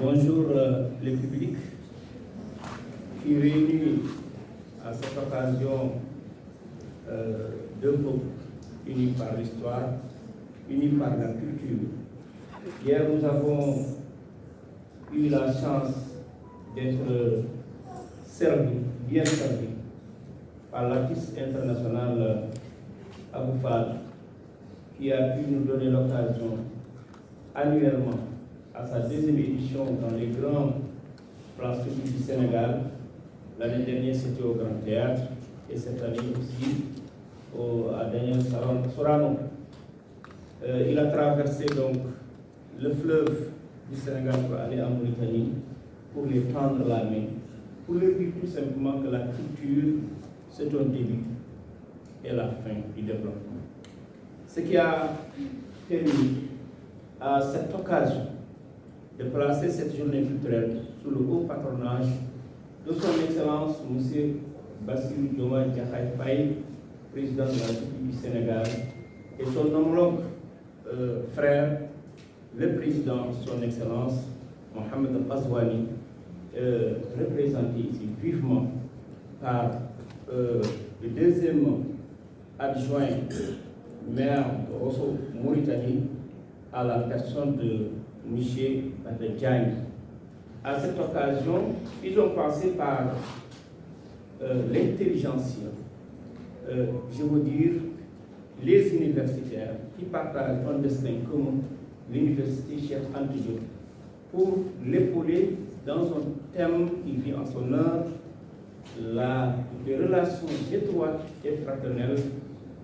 Bonjour les publics qui réunissent à cette occasion deux peuples unis par l'histoire, unis par la culture. Hier, nous avons eu la chance d'être bien servis par l'artiste international Abou Fall, qui a pu nous donner l'occasion annuellement à sa deuxième édition dans les grandes places publiques du Sénégal. L'année dernière, c'était au Grand Théâtre et cette année aussi à Daniel Sorano. Il a traversé donc le fleuve du Sénégal pour aller en Mauritanie pour les tendre la main, pour leur dire tout simplement que la culture, c'est un début et la fin du développement. Ce qui a permis à cette occasion de placer cette journée culturelle sous le haut patronage de son Excellence M. Bassirou Diomaye Diakhar Faye, président de la République du Sénégal, et son homologue frère, le président de son Excellence Mohamed Azouani, représenté ici vivement par le deuxième adjoint maire de Rosso, Mauritanie, à la personne de M. Badedjaï. À cette occasion, ils ont passé par l'intelligentsia, je veux dire les universitaires qui partagent un destin commun, l'université Cheikh Anta Diop, pour l'épauler dans un thème qui vit en son heure, les relations étroites et fraternelles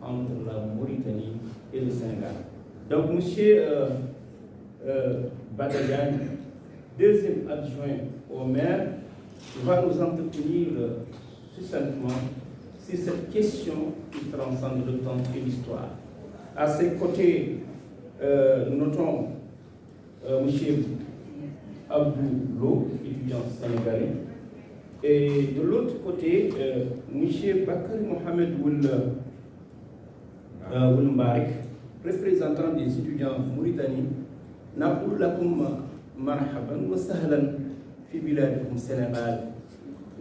entre la Mauritanie et le Sénégal. Donc, M. Badedjaï, deuxième adjoint au maire, va nous entretenir succinctement sur cette question qui transcende le temps et l'histoire. À ses côtés, notons M. Abdou Lo, étudiant sénégalais, et de l'autre côté, M. Bakary Mohamed Mbarik, représentant des étudiants mauritaniens. نقول لكم مرحبا وسهلا في بلادكم السنغال،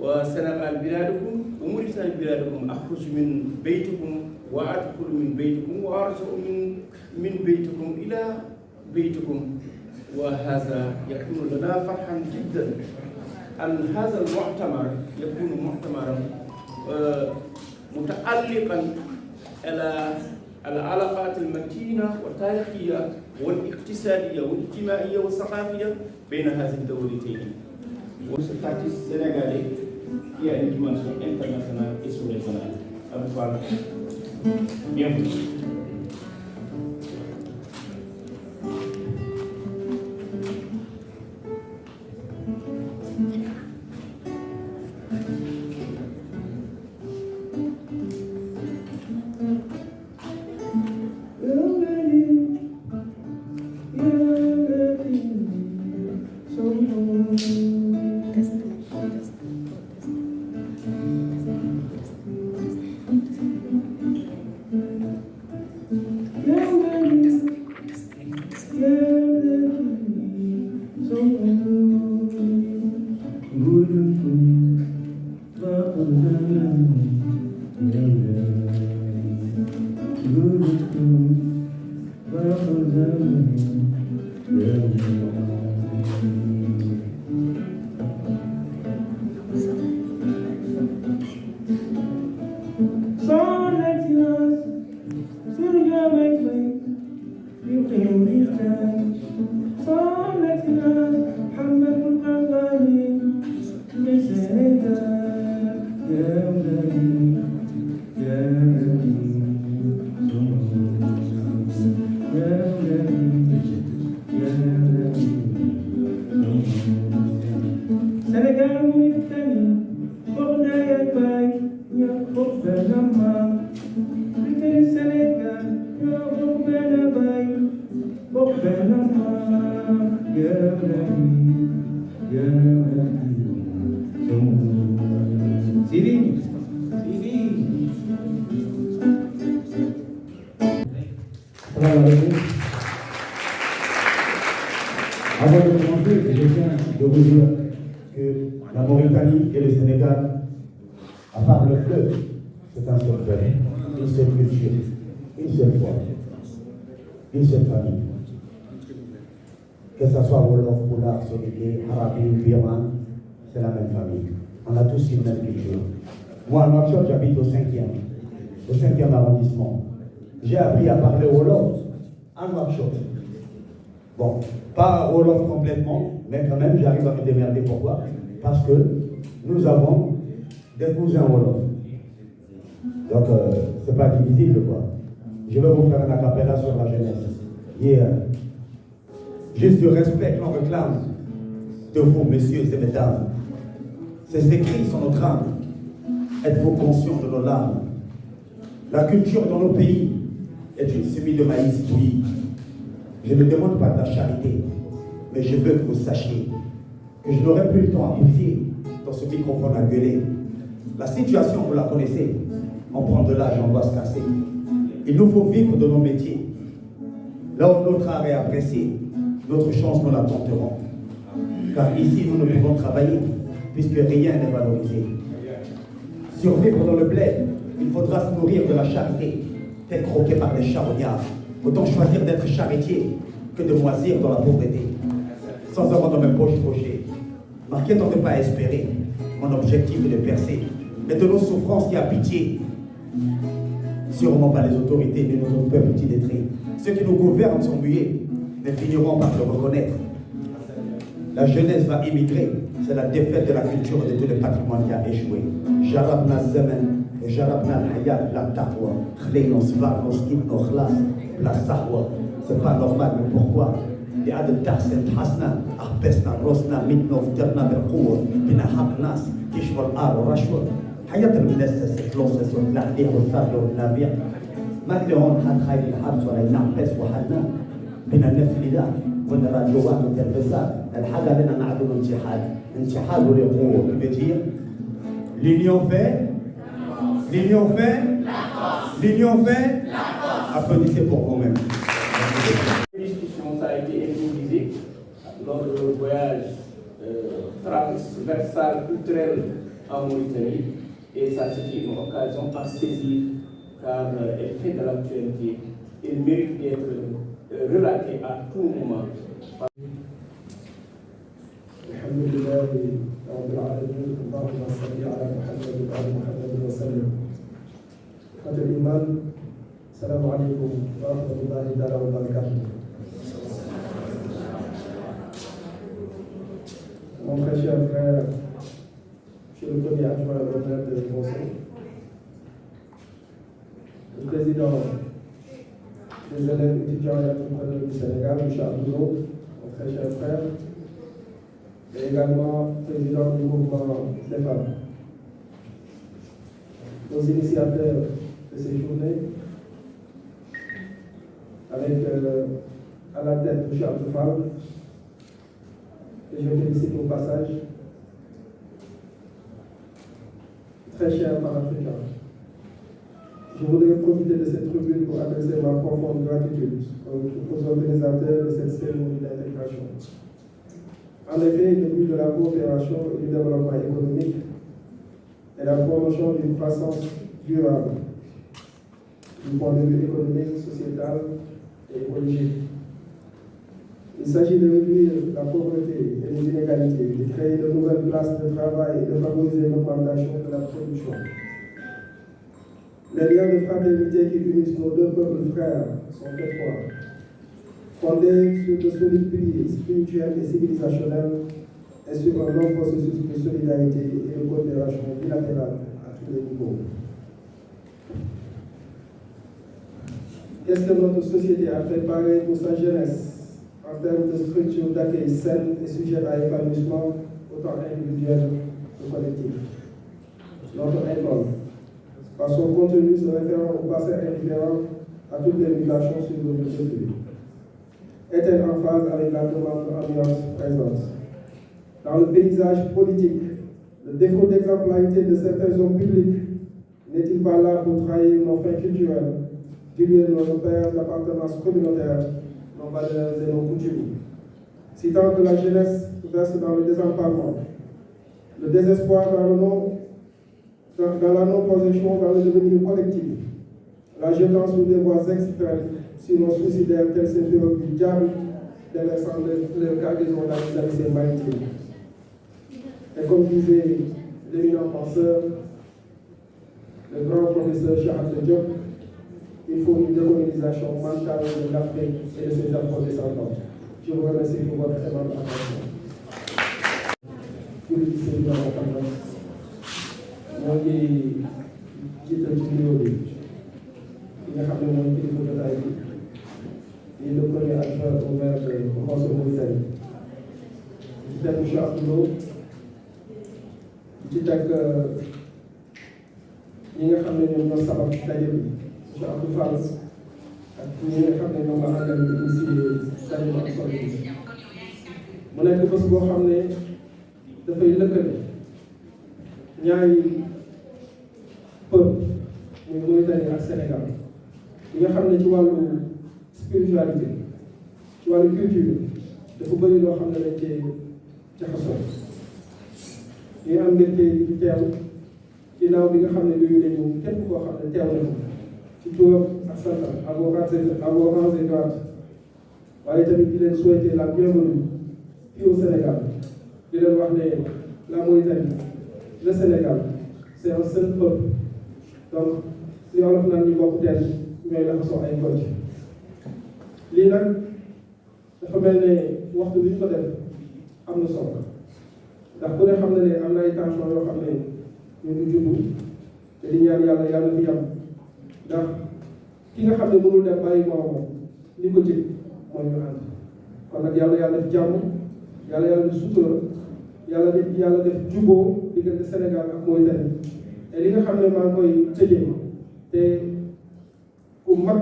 وسنغال بلادكم وموريتانيا بلادكم. أخرج من بيتكم وأدخل من بيتكم وأرجع من بيتكم إلى بيتكم، وهذا يكون لنا فرحا جدا أن هذا المؤتمر يكون مؤتمرا متعلقا على العلاقات المتينة والتاريخية والاقتصادية والاجتماعية والثقافية بين هذه الدولتين. وسط artiste sénégalais qui a une dimension internationale et sous-régionale. Abou Fall, bienvenue. Assalamualaikum. arrivé, je viens de vous dire que la Mauritanie et le Sénégal, à part le fleuve, c'est un seul peuple, une seule culture, une seule foi, une seule famille. Que ce soit Wolof, Poulard, Soninké, Arabi ou Birman, c'est la même famille. On a tous une même culture. Moi, à Nouakchott, j'habite au 5e arrondissement. J'ai appris à parler Wolof à Nouakchott. Bon, pas Wolof complètement, mais quand même, j'arrive à me démerder. Pourquoi? Parce que nous avons des cousins Wolof. Donc, c'est pas difficile, quoi. Je vais vous faire un acapella sur la jeunesse. Yeah. Juste du respect que l'on réclame de vous, messieurs et mesdames. Ces écrits sont notre âme. Êtes-vous conscients de nos larmes? La culture dans nos pays est une semille de maïs qui, je ne demande pas de la charité, mais je veux que vous sachiez que je n'aurai plus le temps à bouffer dans ce microphone à gueuler. La situation, vous la connaissez. On prend de l'âge, on doit se casser. Il nous faut vivre de nos métiers. Là où notre art est apprécié, notre chance, nous la tenterons. Car ici, nous ne pouvons travailler, puisque rien n'est valorisé. Survivre dans le bled, il faudra se nourrir de la charité, telle croquée par les charognards. Autant choisir d'être charretier que de moisir dans la pauvreté. Sans avoir dans mes poches fauchées. Marqué dans ne pas espérer, mon objectif est de percer. Mais de nos souffrances, il y a pitié. Sûrement pas les autorités de notre peuple illettré. Ceux qui nous gouvernent sont muets, mais finiront par le reconnaître. La jeunesse va émigrer. C'est la défaite de la culture et de tout le patrimoine qui a échoué. Jarabna Zemen, Jarabna Hayat, la Taqwa, Khleinos, Varnos, Ibn Khlas, la Sahwa. C'est pas normal, mais pourquoi? Les Ad Tarsen, Hasna, Arbesna, Rosna, Mitnov, Terna, Berkour, Bina Haknas, Kishwal Ar, Rashwar. Hayat al-Minesta, c'est Flosses, Lahdi, Rothar, Navir. Matleon, Hadhaï, Habswara, Napes, Wahadna, Bina Neflida, ونرى جوات التلفزات الحاجة لنا نعدل انتحاد والقوة كبير. L'union fait l'union fait. Applaudissez pour vous-même. La discussion, ça a été improvisé lors de notre voyage transversal culturel en Mauritanie, et ça c'était une occasion à saisir car elle fait de l'actualité. Elle mérite d'être relaté à tout moment. الحمد لله رب العالمين اللهم صل على محمد وعلى محمد وسلم. إخوة الإيمان السلام عليكم ورحمة الله تعالى وبركاته. Mon très cher frère, je suis le premier adjoint au l'honneur de Conseil, le président des élèves étudiants et entrepreneurs du Sénégal, M. Abdoulou, mon très cher frère, et également président du mouvement des femmes. Nos initiateurs de ces journées, avec à la tête M. Abdoufal, que je félicite au passage, très cher panafricain. Je voudrais profiter de cette tribune pour adresser ma profonde gratitude aux organisateurs de cette cérémonie d'intégration. En effet, le but de la coopération et du développement économique est la promotion d'une croissance durable du point de vue économique, sociétal et écologique. Il s'agit de réduire la pauvreté et les inégalités, de créer de nouvelles places de travail et de favoriser l'augmentation de la production. Les liens de fraternité qui unissent nos deux peuples frères sont étroits, fondés sur de solides piliers spirituels et civilisationnels et sur un long processus de solidarité et de coopération bilatérale à tous les niveaux. Qu'est-ce que notre société a préparé pour sa jeunesse en termes de structure d'accueil saine et sujette à épanouissement, autant individuel que collectif? Notre école, par son contenu se référant au passé indifférent à toutes les migrations sur le lieu, est-elle en phase avec la demande ambiante présente? Dans le paysage politique, le défaut d'exemplarité de certains hommes publics n'est-il pas là pour trahir nos fins culturelles, diluer nos repères d'appartenance communautaire, nos valeurs et nos coutumes? Si tant que la jeunesse verse dans le désemparement, le désespoir dans la non-projection dans le devenir collectif, la jetant sur des voies extrêmes, sinon suicidaires, telles ces pirogues du diable, délaissant leur cargaison d'années maritimes. Et comme disait l'éminent penseur, le grand professeur Cheikh Diop, il faut une décolonisation mentale de l'Afrique et de ses afro-descendants. Je vous remercie pour votre aimable attention. Pour le Seigneur Mohamed, moo ngi jiital ci nuyoo bi ki nga xam ne mooy kilifa jotaay bi di le premier adjoint au maire de Rosso Mauritanie ci teg monsieur Abdou ci teg ñi nga xam ne ñoom ñoo sabab daje bi monsieur Abdou Fall ak ñi nga xam ne ñoom la àndal di initié daje bu am solo bi mu nekk bés boo xam ne dafay lëkkale ñaari peuple muy Mauritanie ak Sénégal li nga xam ne ci wàllu spiritualité ci wàllu culture dafa bëri loo xam ne dañ cee jaxasoo ñu am mbégte di teew ginnaaw bi nga xam ne nuyu nañu képp koo xam ne teew na ci turam ak santam à vos rangs et grades waaye tamit di leen souhaiter la bienvenue fii au Sénégal di leen wax ne la Mauritanie le Sénégal c'est un seul peuple donc li olof naan ñu bokk teen ñooy laxasoo ay goj lii nag dafa mel ne waxtu bi ñu ko def am na solo ndax ku ne xam na ne am na ay tension yoo xam ne ñu ngi juddu te di ñaan yàlla yàlla fi yam ndax ki nga xam ne mënul def bàyyi moom li ko jël mooy ñu ànd kon nag yàlla def jàmm yàlla def sutura yàlla def juboo diggante Sénégal ak Mauritanie et li nga xam ne maa ngi koy tëjee te ku mag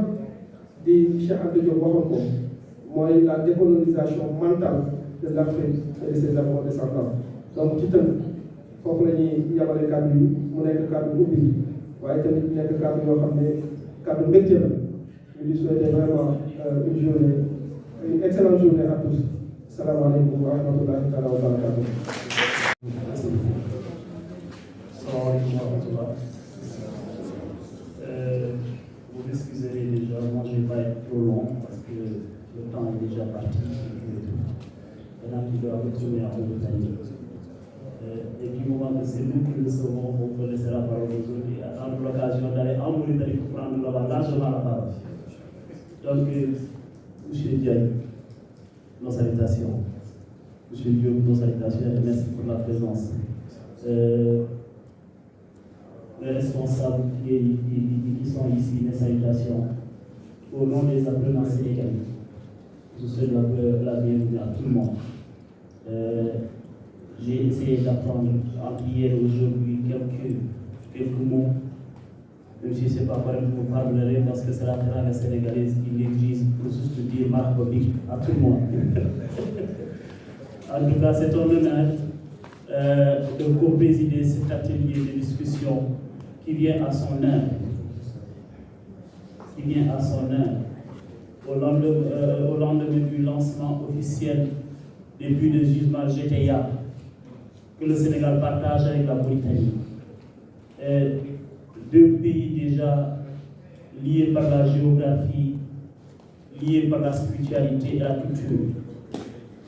di Cheikh Anta Diop waxoon ko mooy la décolonisation mentale de l'Afrique et de ses afro-descendants donc ci tënk foofu la ñuy yabale kàddu yi mu nekk kàddu ubbi waaye tamit nekk kàddu yoo xam ne kàddu mbégte la ñu di souhaiter vraiment une excellente journée à tous. Salaamaaleykum wa rahmatullahi taala wa barakatuh. Salaamaaleykum wa rahmatullah. Vous m'excuserez déjà, moi je ne vais pas être trop long parce que le temps est déjà parti. Maintenant, il doit retourner en Mauritanie. Et du moment que c'est nous qui le savons, on peut laisser la parole aux autres et attendre l'occasion d'aller en Mauritanie pour prendre là-bas largement la parole. Donc, M. Diagne, nos salutations. Monsieur Diop, nos salutations et merci pour la présence. Les responsables qui sont ici, mes salutations. Au nom des apprenants sénégalais, je souhaite la bienvenue à tout le monde. J'ai essayé d'apprendre entre hier et aujourd'hui quelques mots, même si ce n'est pas correct, vous parlerez parce que c'est la langue sénégalaise qui l'exige pour juste dire marque-bic à tout le monde. En tout cas, c'est un honneur de co-présider cet atelier de discussion qui vient à son heure. Au lendemain du lancement officiel des buts de jugement GTA que le Sénégal partage avec la Mauritanie. Deux pays déjà liés par la géographie, liés par la spiritualité et la culture.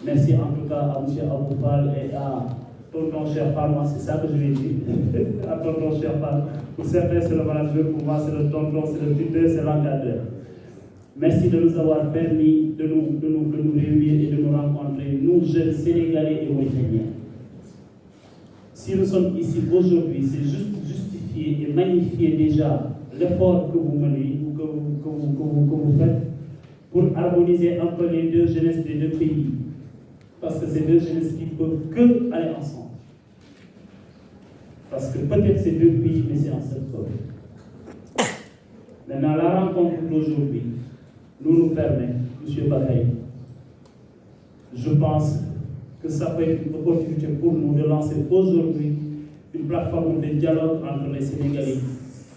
Merci en tout cas à M. Aboufal et à tonton Sherpal, moi c'est ça que je vais dire, à tonton Sherpal. Pour certains c'est le manager, pour moi c'est le tonton, c'est le tuteur, c'est l'encadreur. Merci de nous avoir permis de nous réunir et de nous rencontrer, nous jeunes Sénégalais et Mauritaniens. Si nous sommes ici aujourd'hui, c'est juste justifier et magnifier déjà l'effort que vous menez ou que vous faites pour harmoniser un peu les deux jeunesses des deux pays. Parce que ces deux jeunesses qui ne peuvent que aller ensemble. Parce que peut-être ces deux pays, mais c'est en seul peuple. Maintenant, la rencontre d'aujourd'hui nous permet, M. Bakay, je pense que ça peut être une opportunité pour nous de lancer aujourd'hui une plateforme de dialogue entre les Sénégalais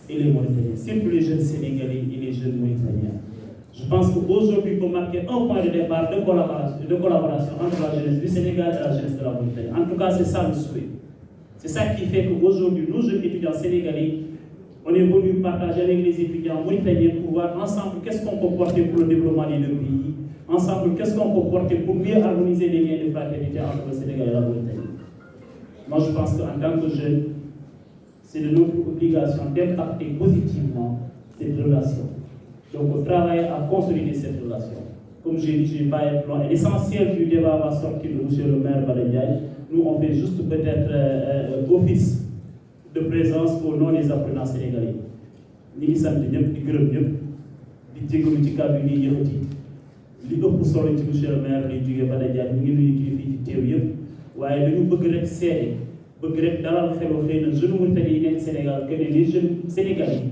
et les Mauritaniens, surtout les jeunes Sénégalais et les jeunes Mauritaniens. Je pense qu'aujourd'hui, pour marquer un point de départ de collaboration entre la jeunesse du Sénégal et la jeunesse de la Mauritanie. En tout cas, c'est ça le souhait. C'est ça qui fait qu'aujourd'hui, nous, jeunes étudiants sénégalais, on est venu partager avec les étudiants mauritaniens pour voir ensemble qu'est-ce qu'on peut porter pour le développement des deux pays, ensemble qu'est-ce qu'on peut porter pour mieux harmoniser les liens de fraternité entre le Sénégal et la Mauritanie. Moi, je pense qu'en tant que jeunes, c'est de notre obligation d'impacter positivement cette relation. Donc, travailler à consolider cette relation. Comme j'ai dit, je ne vais pas être long. L'essentiel du débat va sortir de M. le maire Balendiaï. Nous, on fait juste peut-être office de présence au nom des apprenants sénégalais. Nous sommes tous les gërëm ñëpp di jégalu ci kàddu yi yëkkati li ëpp solo ci monsieur le maire lay jógee Balendiaï ñu ngi nuyu kilifa yi teew yëpp waaye dañu bëgg rek seede bëgg rek dalal xelu xëy na jeunes Mauritaniens yi nekk Sénégal que les jeunes sénégalais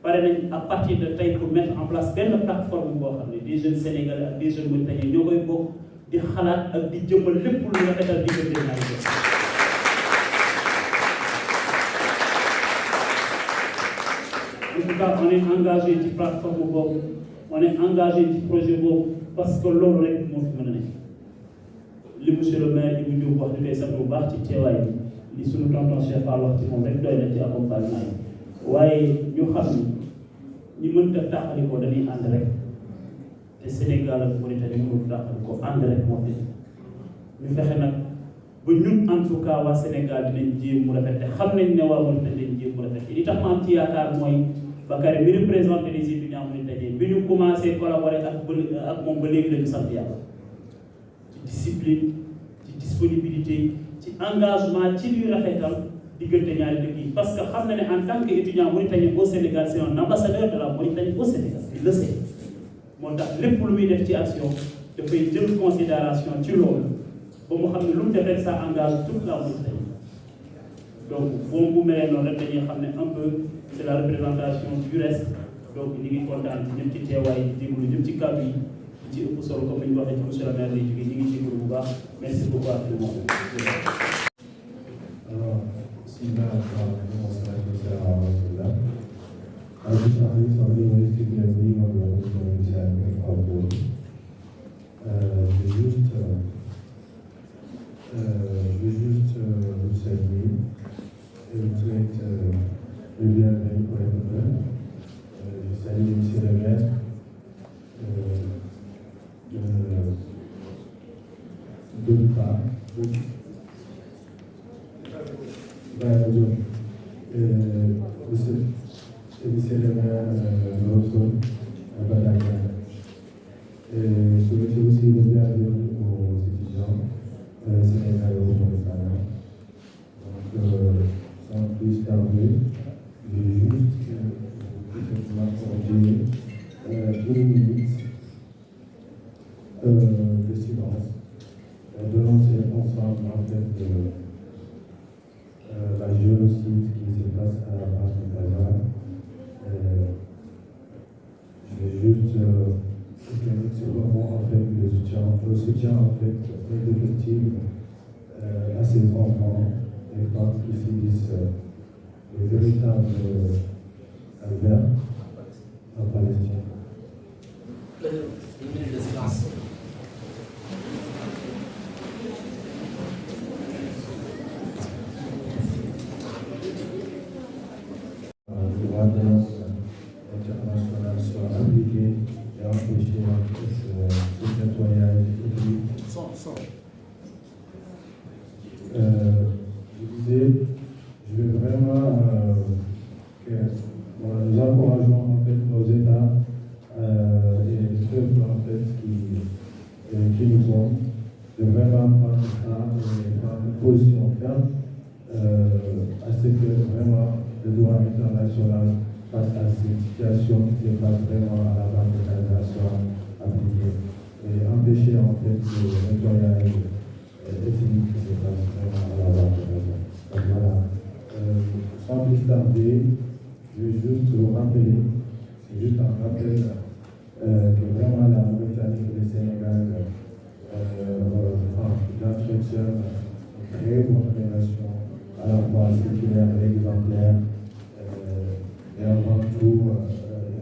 pare nañ à partir de tey pour mettre en place benn plateforme boo xam ne des jeunes sénégalais ak des jeunes Mauritaniens ñoo koy bokk di xalaat ak di jëmmal lépp lu rafetal diggante ñaari. En tout cas, on est engagé ci plateforme boobu on est engagé ci projet boobu parce que loolu rek moo fi mën a nekk li monsieur le maire Ibou Diop wax ñu koy sant bu baax ci teewaay bi li sunu tonton Cheikh Fall wax ci moom rek doy na ci accompagnement yi waaye ñu xam ni ñi mënta tàqali ko dañuy ànd rek te Sénégal ak Mauritanie mënul tàqali ko ànd rek moo fi ñu fexe nag ba ñun en tout cas waa Sénégal dinañ jéem mu rafet te xam nañ ne waa Mauritanie dinañ jéem mu rafet te li tax ma am ci yaakaar mooy Bakary mi représenté les étudiants mauritaniens bi ñu commencé collaborer ak moom ba léegi lañu sant yàlla ci discipline ci disponibilité ci engagement ci luy rafetal diggante ñaari dëkk yi parce que xam na ne en tant que étudiant mauritanien au Sénégal c'est un ambassadeur de la Mauritanie au Sénégal il le sait moo tax lépp lu muy def ci action dafay jël considération ci loolu ba mu xam ne lu mu def rek ça engage toute la Mauritanie donc boobu bu melee noonu rek dañuy xam ne un peu c'est la représentation du reste donc ñu ngi kontaan ci ñëpp ci teewaay yi déglu ñëpp ci kàddu yi ci ëpp solo comme ni ñu waxee ci monsieur le maire lay jógee ñu ngi déglu bu baax merci beaucoup à tout le monde. Alors, bismillah, je vais juste vous saluer et vous souhaite le bienvenu pour l'école. Je salue monsieur le maire d'Olpa, monsieur le maire Rosso, Badaga. Je souhaite aussi le bienvenu aux étudiants sénégalais au Mauritanie. Donc, sans plus tarder, je vais juste m'accorder une minute de silence. Dénoncer ensemble en fait la génocide qui se passe à la base de Gaza. Je vais juste soutenir ce moment en fait le soutien en fait des victimes à ces enfants et pas qui subissent les véritables calvaires en Palestine. Une minute de silence. Le droit international soit appliqué et empêcher ce nettoyage ethnique. Je disais, je veux vraiment que nous encourageons en fait nos États et les peuples en fait qui nous sont de vraiment prendre une position ferme à ce que vraiment le droit international face à cette situation qui se passe vraiment à la bande de Gaza soit appliqué et empêcher en fait le nettoyage ethnique qui se passe vraiment à la bande de Gaza. Donc voilà, sans plus tarder, je veux juste vous rappeler, c'est juste un rappel que vraiment la Mauritanie et le Sénégal d'entretien une très bonne relation à la fois séculaire et exemplaire et avant tout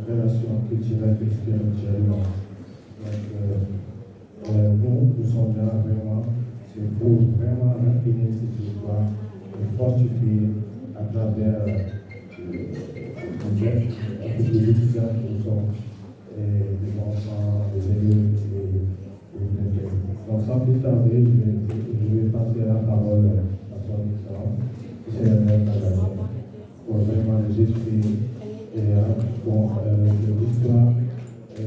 une relations culturelles et spirituelles. Donc, nous sommes là vraiment, c'est pour vraiment raffiner cette histoire et fortifier à travers les étudiants qui sont des enfants, des élèves et des. Donc, sans plus tarder, je vais passer la parole à son excellence, c'est le maire Madame, pour vraiment les esprits et pour l'histoire qui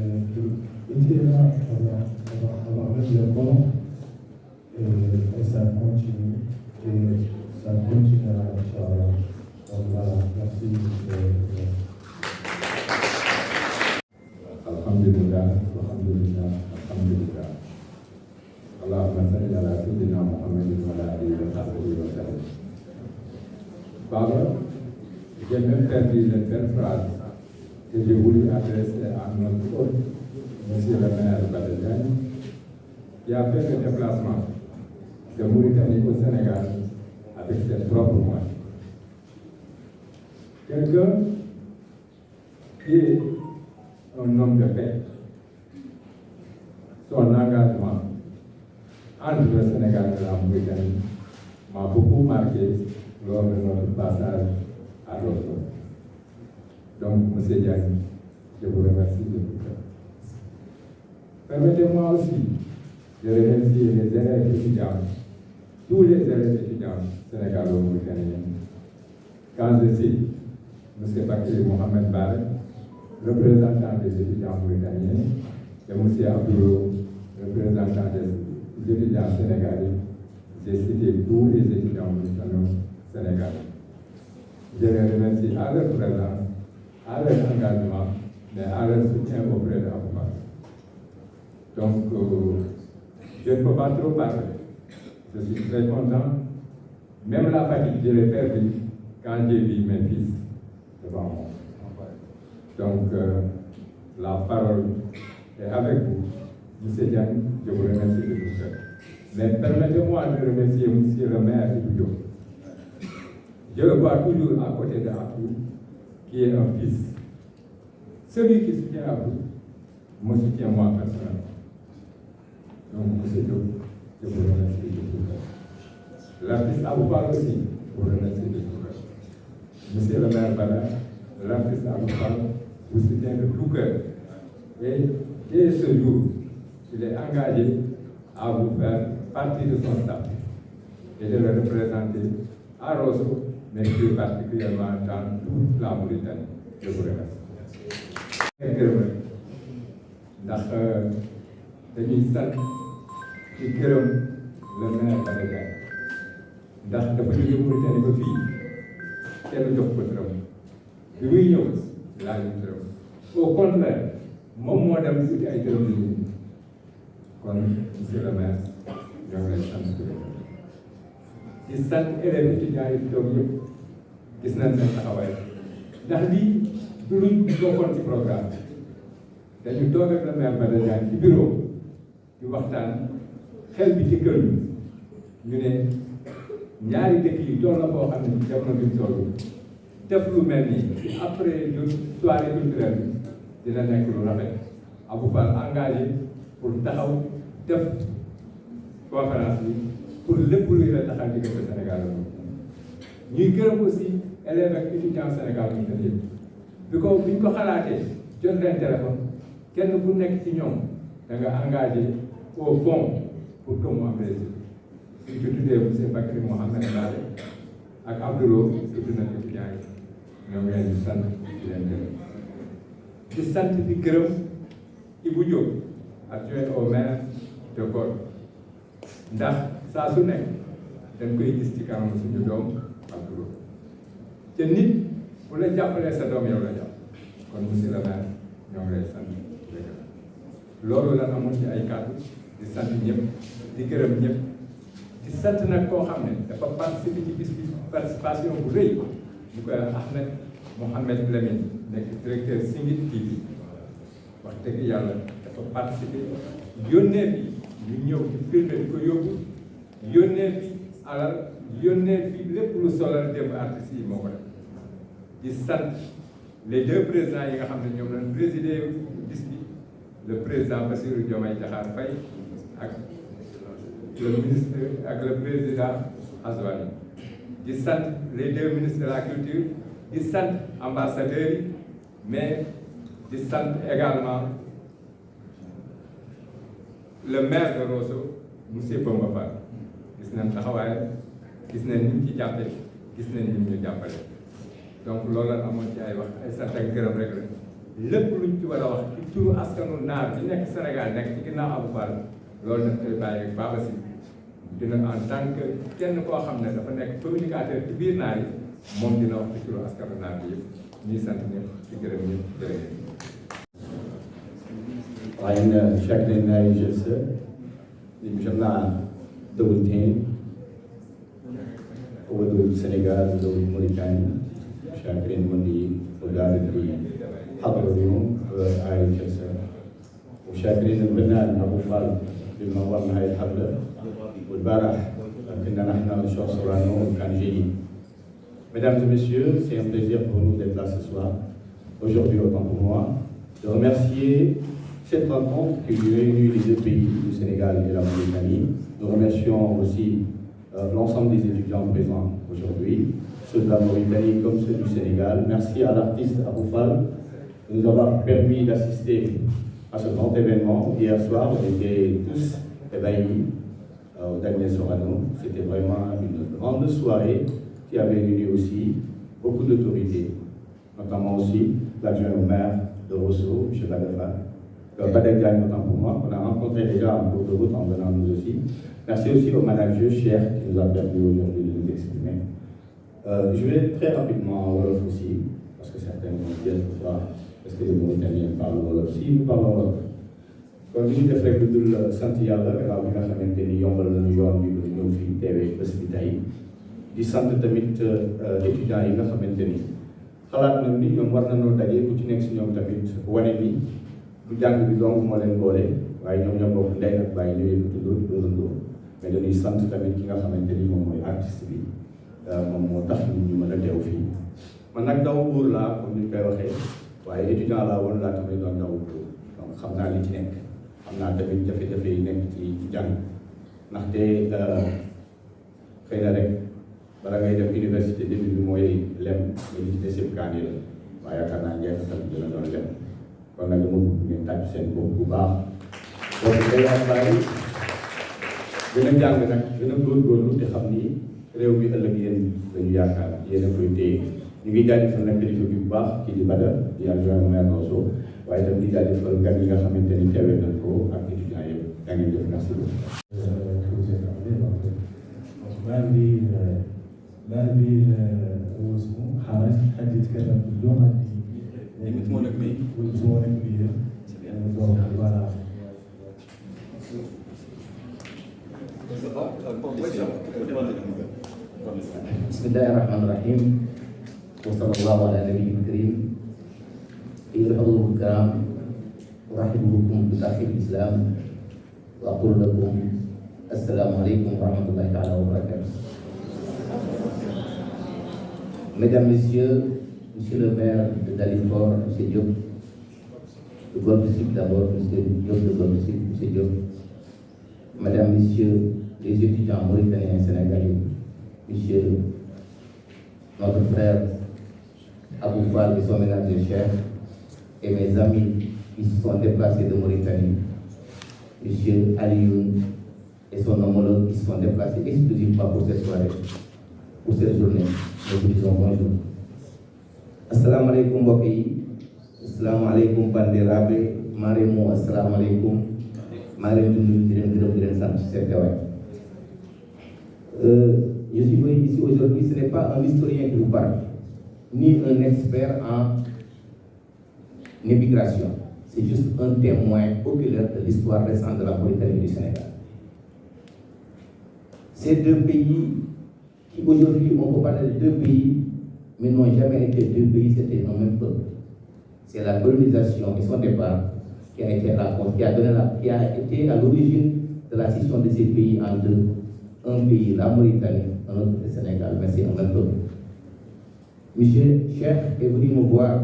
était là avant même le bon et ça continue Inch'Allah. Donc voilà, merci. Alhamdulillah. Allahumma salli ala sayyidina Muhammadin wa ala alihi wa sahbihi wa sallam. Baba, j'ai même perdu une belle phrase que j'ai voulu adresser à notre hôte, monsieur le maire Badadiani, qui a fait le déplacement de Mauritanie au Sénégal avec ses propres moyens. Quelqu'un qui est un homme de paix, son engagement entre le Sénégal et la Mauritanie m'a beaucoup marqué lors de notre passage à Rosso. Donc, M. Diagne, je vous remercie de tout ça. Permettez-moi aussi de remercier les élèves étudiants, tous les élèves étudiants sénégalo-mauritaniens. Quand je cite M. Bakri Mohamed Barre, représentant des étudiants mauritaniens, et M. Abdoulou, représentant des étudiants sénégalais, j'ai cité tous les étudiants sénégalais. Je les remercie à leur présence, à leur engagement, mais à leur soutien auprès de l'Afrique. Donc, je ne peux pas trop parler. Je suis très content. Même la fatigue, je l'ai perdue quand j'ai vu mes fils devant moi. Donc, la parole est avec vous. Monsieur Diagne, je vous remercie de tout ça. Mais permettez-moi de remercier monsieur le maire de Bouillon. Je le vois toujours à côté de Abdou, qui est un fils. Celui qui soutient Abdou me soutient moi personnellement. Donc, monsieur Diop, je vous remercie de tout ça. L'artiste Aboubal aussi, je vous remercie de tout ça. Monsieur le maire Bala, l'artiste Aboubal vous soutient de tout cœur. Et dès ce jour, il est engagé à vous faire partie de son staff et de le représenter à Rosso, mais plus particulièrement dans toute la Mauritanie. Je vous remercie. ndax dañuy sant ci gërëm le maire Badadiani ndax dafa jóge Mauritanie ba fii kenn jox ko dërëm bi muy ñëw laaj dërëm au contraire moom moo dem uti ay dërëm yu kon monsieur le maire ñoo ngi lay sant di sant élèves étudiants yi toog yëpp gis nañ seen taxawaay ndax lii du luñ bokkoon ci programme dañu toog ak le maire Badadiani ci bureau di waxtaan xel bi ci kër ñu ne ñaari dëkk yi toll na boo xam ne jamono bi ñu toll def lu mel nii après soirée culturelle bi dina nekk lu rafet Aboubal engagé pour taxaw def conférence bi pour lépp luy la taxaw diggante Sénégal la ñuy gërëm aussi élèves ak étudiants Sénégal ñu tëdd yëpp bi ko xalaatee jot leen téléphone kenn bu nekk ci ñoom da nga engagé au fond pour que mu am réussite si ci tuddee monsieur Bakri Mohamed Bade ak Abdoulou tudd na étudiants yi ñoo ngi leen di sant di leen gërëm di sant di gërëm Ibou Diop adjoint au maire de Pod ndax saa su nekk dañ koy gis ci kanam suñu doom Abdoulou te nit bu la jàppalee sa doom yow la jàpp kon monsieur le maire ñoo ngi lay sant loolu la amoon ci ay kàddu di sant ñëpp di gërëm ñëpp di sant nag koo xam ne dafa participer ci bis bi participation bu rëy ñu koy Ahmed Mohamed Lamine nekk directeur Singit TV wax dëgg yàlla dafa participer yónnee fi ñu ñëw ci filmé di ko yóbbu yónnee fi alal yónnee fi lépp lu solal démb artistes yi moo ko def di sant les deux présidents yi nga xam ne ñoom lañ présidé bis bi le président Bassirou Diomaye Diakhar Faye ak le ministre ak le président Azwani di sant les deux ministres de la culture di sant ambassadeurs yi mais di sant également le maire de Rosso monsieur Bamba Fall gis nañ taxawaayam gis nañ ni mu ci jàppale gis nañ ni mu ñu jàppale donc loolu la amoon ci ay wax ay sant ak gërëm rek la lépp luñ ci war a wax ci turu askanu naar bi nekk Sénégal nekk ci ginnaaw Abou Fall loolu daf koy bàyyi ak Baba Sy dina en tant que kenn koo xam ne dafa nekk communicateur ci biir naar yi moom dina wax ci turu askanu naar bi yëpp ñuy sant ñëpp ci gërëm ñëpp jërëjëf. waaye chaque année je sais ni jëm naa dawul teen wadul Sénégal dawul Mauritanie chaque année mën di وقاعد في حضر اليوم هاي الجلسة وشاكرين البنان أبو خالد بمنظمنا هاي الحفلة والبارح كنا نحن شو صورانو كان جيد. Mesdames et messieurs, c'est un plaisir pour nous d'être là ce soir, aujourd'hui autant pour moi, de remercier cette rencontre qui réunit les deux pays, le Sénégal et la Mauritanie. Nous remercions aussi l'ensemble des étudiants présents aujourd'hui, ceux de la Mauritanie comme ceux du Sénégal. Merci à l'artiste Abou Fall de nous avoir permis d'assister à ce grand événement. Hier soir, on était tous ébahis au Daniel Sorano. C'était vraiment une grande soirée qui avait réuni aussi beaucoup d'autorités, notamment aussi l'adjoint au maire de Rosso, M. Badagdiagne, autant pour moi, qu'on a rencontré déjà en cours de route en venant nous aussi. Merci aussi au manager Cher qui nous a permis aujourd'hui de nous exprimer. Je vais très rapidement en Wolof aussi, parce que certains vont dire parfois, est-ce que les Mauritaniens parlent Wolof? Si, nous parlons Wolof. Kon li ñu def rek lu dul sant yàlla gannaaw bi nga xamante ni yombal nañu yoon bi ñu ñëw fii teewee bés bi tey di sant tamit étudiants yi nga xamante ni xalaat nañ ni ñoom war nañoo daje ku ci nekk si ñoom tamit wane ni du jàng bi donc moo leen boole waaye ñoom ñoo bokk ndey ak bàyyi ñoo yëkkati dóorandoo mais dañuy sant tamit ki nga xamante ni moom mooy artiste bi moom moo tax ñu mën a teew fii man nag daw buur laa comme ni ñu koy waxee waaye étudiant laa woon laa tamit doon daw buur donc xam naa li ci nekk xam naa tamit jafe-jafe yi nekk ci jàng ndaxte xëy na rek bala ngay dem université début bi mooy lem nga ci des yëpp kaan yi la waaye yaakaar naa njeexital bi dina doon lem kon nag dama bëgg ngeen tàcc seen bopp bu baax donc day am bàyyi gën a jàng nag gën a góorgóorlu te xam ni réew mi ëllëg yéen dañu yaakaar yéen a koy téye ñu ngi jaajëfal nag kilifa bi bu baax kii di Bada di adjoint maire Rosso waaye itam di jaajëfal gan yi nga xamante ni teewee nañ ko ak étudiants yëpp yaa ngi def merci beaucoup. بالي واسمه حرج حد يتكلم باللغه اللي وتمونك بيه دونك فوالا بسم الله الرحمن الرحيم وصلى الله على نبينا الكريم. أيها الحضور الكرام، أرحب بكم بتحية الإسلام وأقول لكم السلام عليكم ورحمة الله تعالى وبركاته. Mesdames, Messieurs, Monsieur le maire de Dalifort, M. Diop, de Golfe Sud d'abord, M. Diop de Golfe Sud, M. Diop, Mesdames, Messieurs, les étudiants mauritaniens et sénégalais, Monsieur notre frère Abou Fall et son ménager cher, et mes amis qui se sont déplacés de Mauritanie, M. Alioune et son homologue qui se sont déplacés exclusivement pour cette soirée, pour cette journée. Nous vous disons bonjour. Assalamu alaikum mbokk yi, assalamu alaikum bandiraɓe, maremo assalamu alaikum, maa ngi leen di nuyu di leen gërëm di leen sant ci seen teewaay. Je suis venu ici aujourd'hui, ce n'est pas un historien qui vous parle, ni un expert en immigration. C'est juste un témoin oculaire de l'histoire récente de la Mauritanie et du Sénégal. Ces deux pays qui aujourd'hui, on peut parler de deux pays, mais n'ont jamais été deux pays, c'était un même peuple. C'est la colonisation et son départ qui a été qui a été à l'origine de la scission de ces pays en deux. Un pays, la Mauritanie, un autre le Sénégal, mais c'est un même peuple. Monsieur Cheikh est venu me voir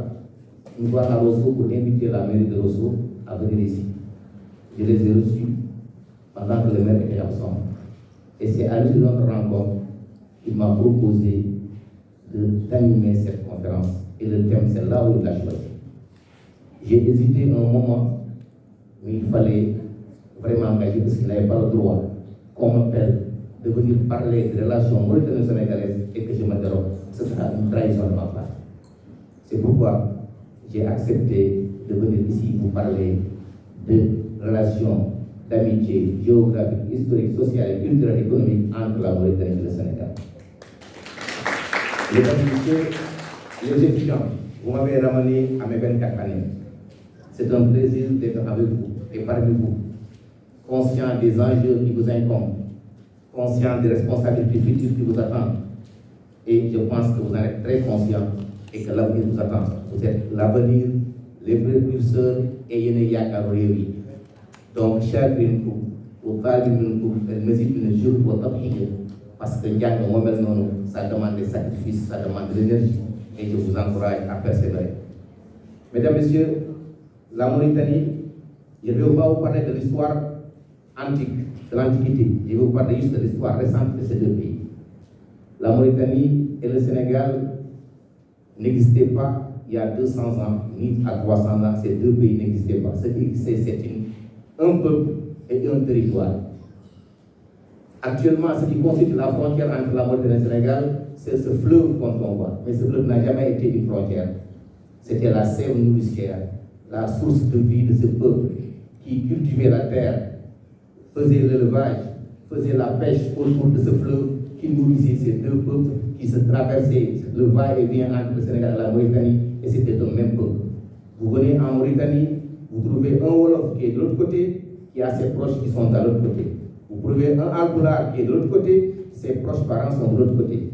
nous voir à Rosso pour inviter la mairie de Rosso à venir ici. Je les ai reçus pendant que le maire était absent. Et c'est à l'issue de notre rencontre qu'il m'a proposé d'animer cette conférence. Et le thème, c'est là où il l'a choisi. J'ai hésité un moment, mais il fallait vraiment engager parce qu'il n'avait pas le droit qu'on m'appelle de venir parler des relations mauritano-sénégalaises et que je me déroge. Ce sera une trahison de ma part. C'est pourquoi j'ai accepté de venir ici vous parler de relations d'amitié géographique, historique, sociale, culturelle et économique entre la Mauritanie et le Sénégal. Mesdames et messieurs, les étudiants, vous m'avez ramené à mes 24 années. C'est un plaisir d'être avec vous et parmi vous, conscient des enjeux qui vous incombent, conscient des responsabilités futures qui vous attendent. Et je pense que vous en êtes très conscient et que l'avenir vous attend. Vous êtes l'avenir, les précurseurs et Yaka Réwi. Donc, cher Grinku, au cas du Grinku, elle mérite une jour pour votre parce que Yaka Momel Nono, ça demande des sacrifices, ça demande de l'énergie et je vous encourage à persévérer. Mesdames, Messieurs, la Mauritanie, je ne vais pas vous parler de l'histoire antique, de l'Antiquité, je vais vous parler juste de l'histoire récente de ces deux pays. La Mauritanie et le Sénégal n'existaient pas il y a 200 ans, ni à 300 ans, ces deux pays n'existaient pas. Ce qui existait, c'est un peuple et un territoire. Actuellement, ce qui constitue la frontière entre la Mauritanie et le Sénégal, c'est ce fleuve qu'on voit. Mais ce fleuve n'a jamais été une frontière. C'était la sève nourricière, la source de vie de ce peuple qui cultivait la terre, faisait l'élevage, faisait la pêche autour de ce fleuve qui nourrissait ces deux peuples qui se traversaient le va-et-vient entre le Sénégal et la Mauritanie, et c'était le même peuple. Vous venez en Mauritanie, vous trouvez un Wolof qui est de l'autre côté, qui a ses proches qui sont de l'autre côté. Vous trouvez un Alpulaar qui est de l'autre côté, ses proches parents sont de l'autre côté.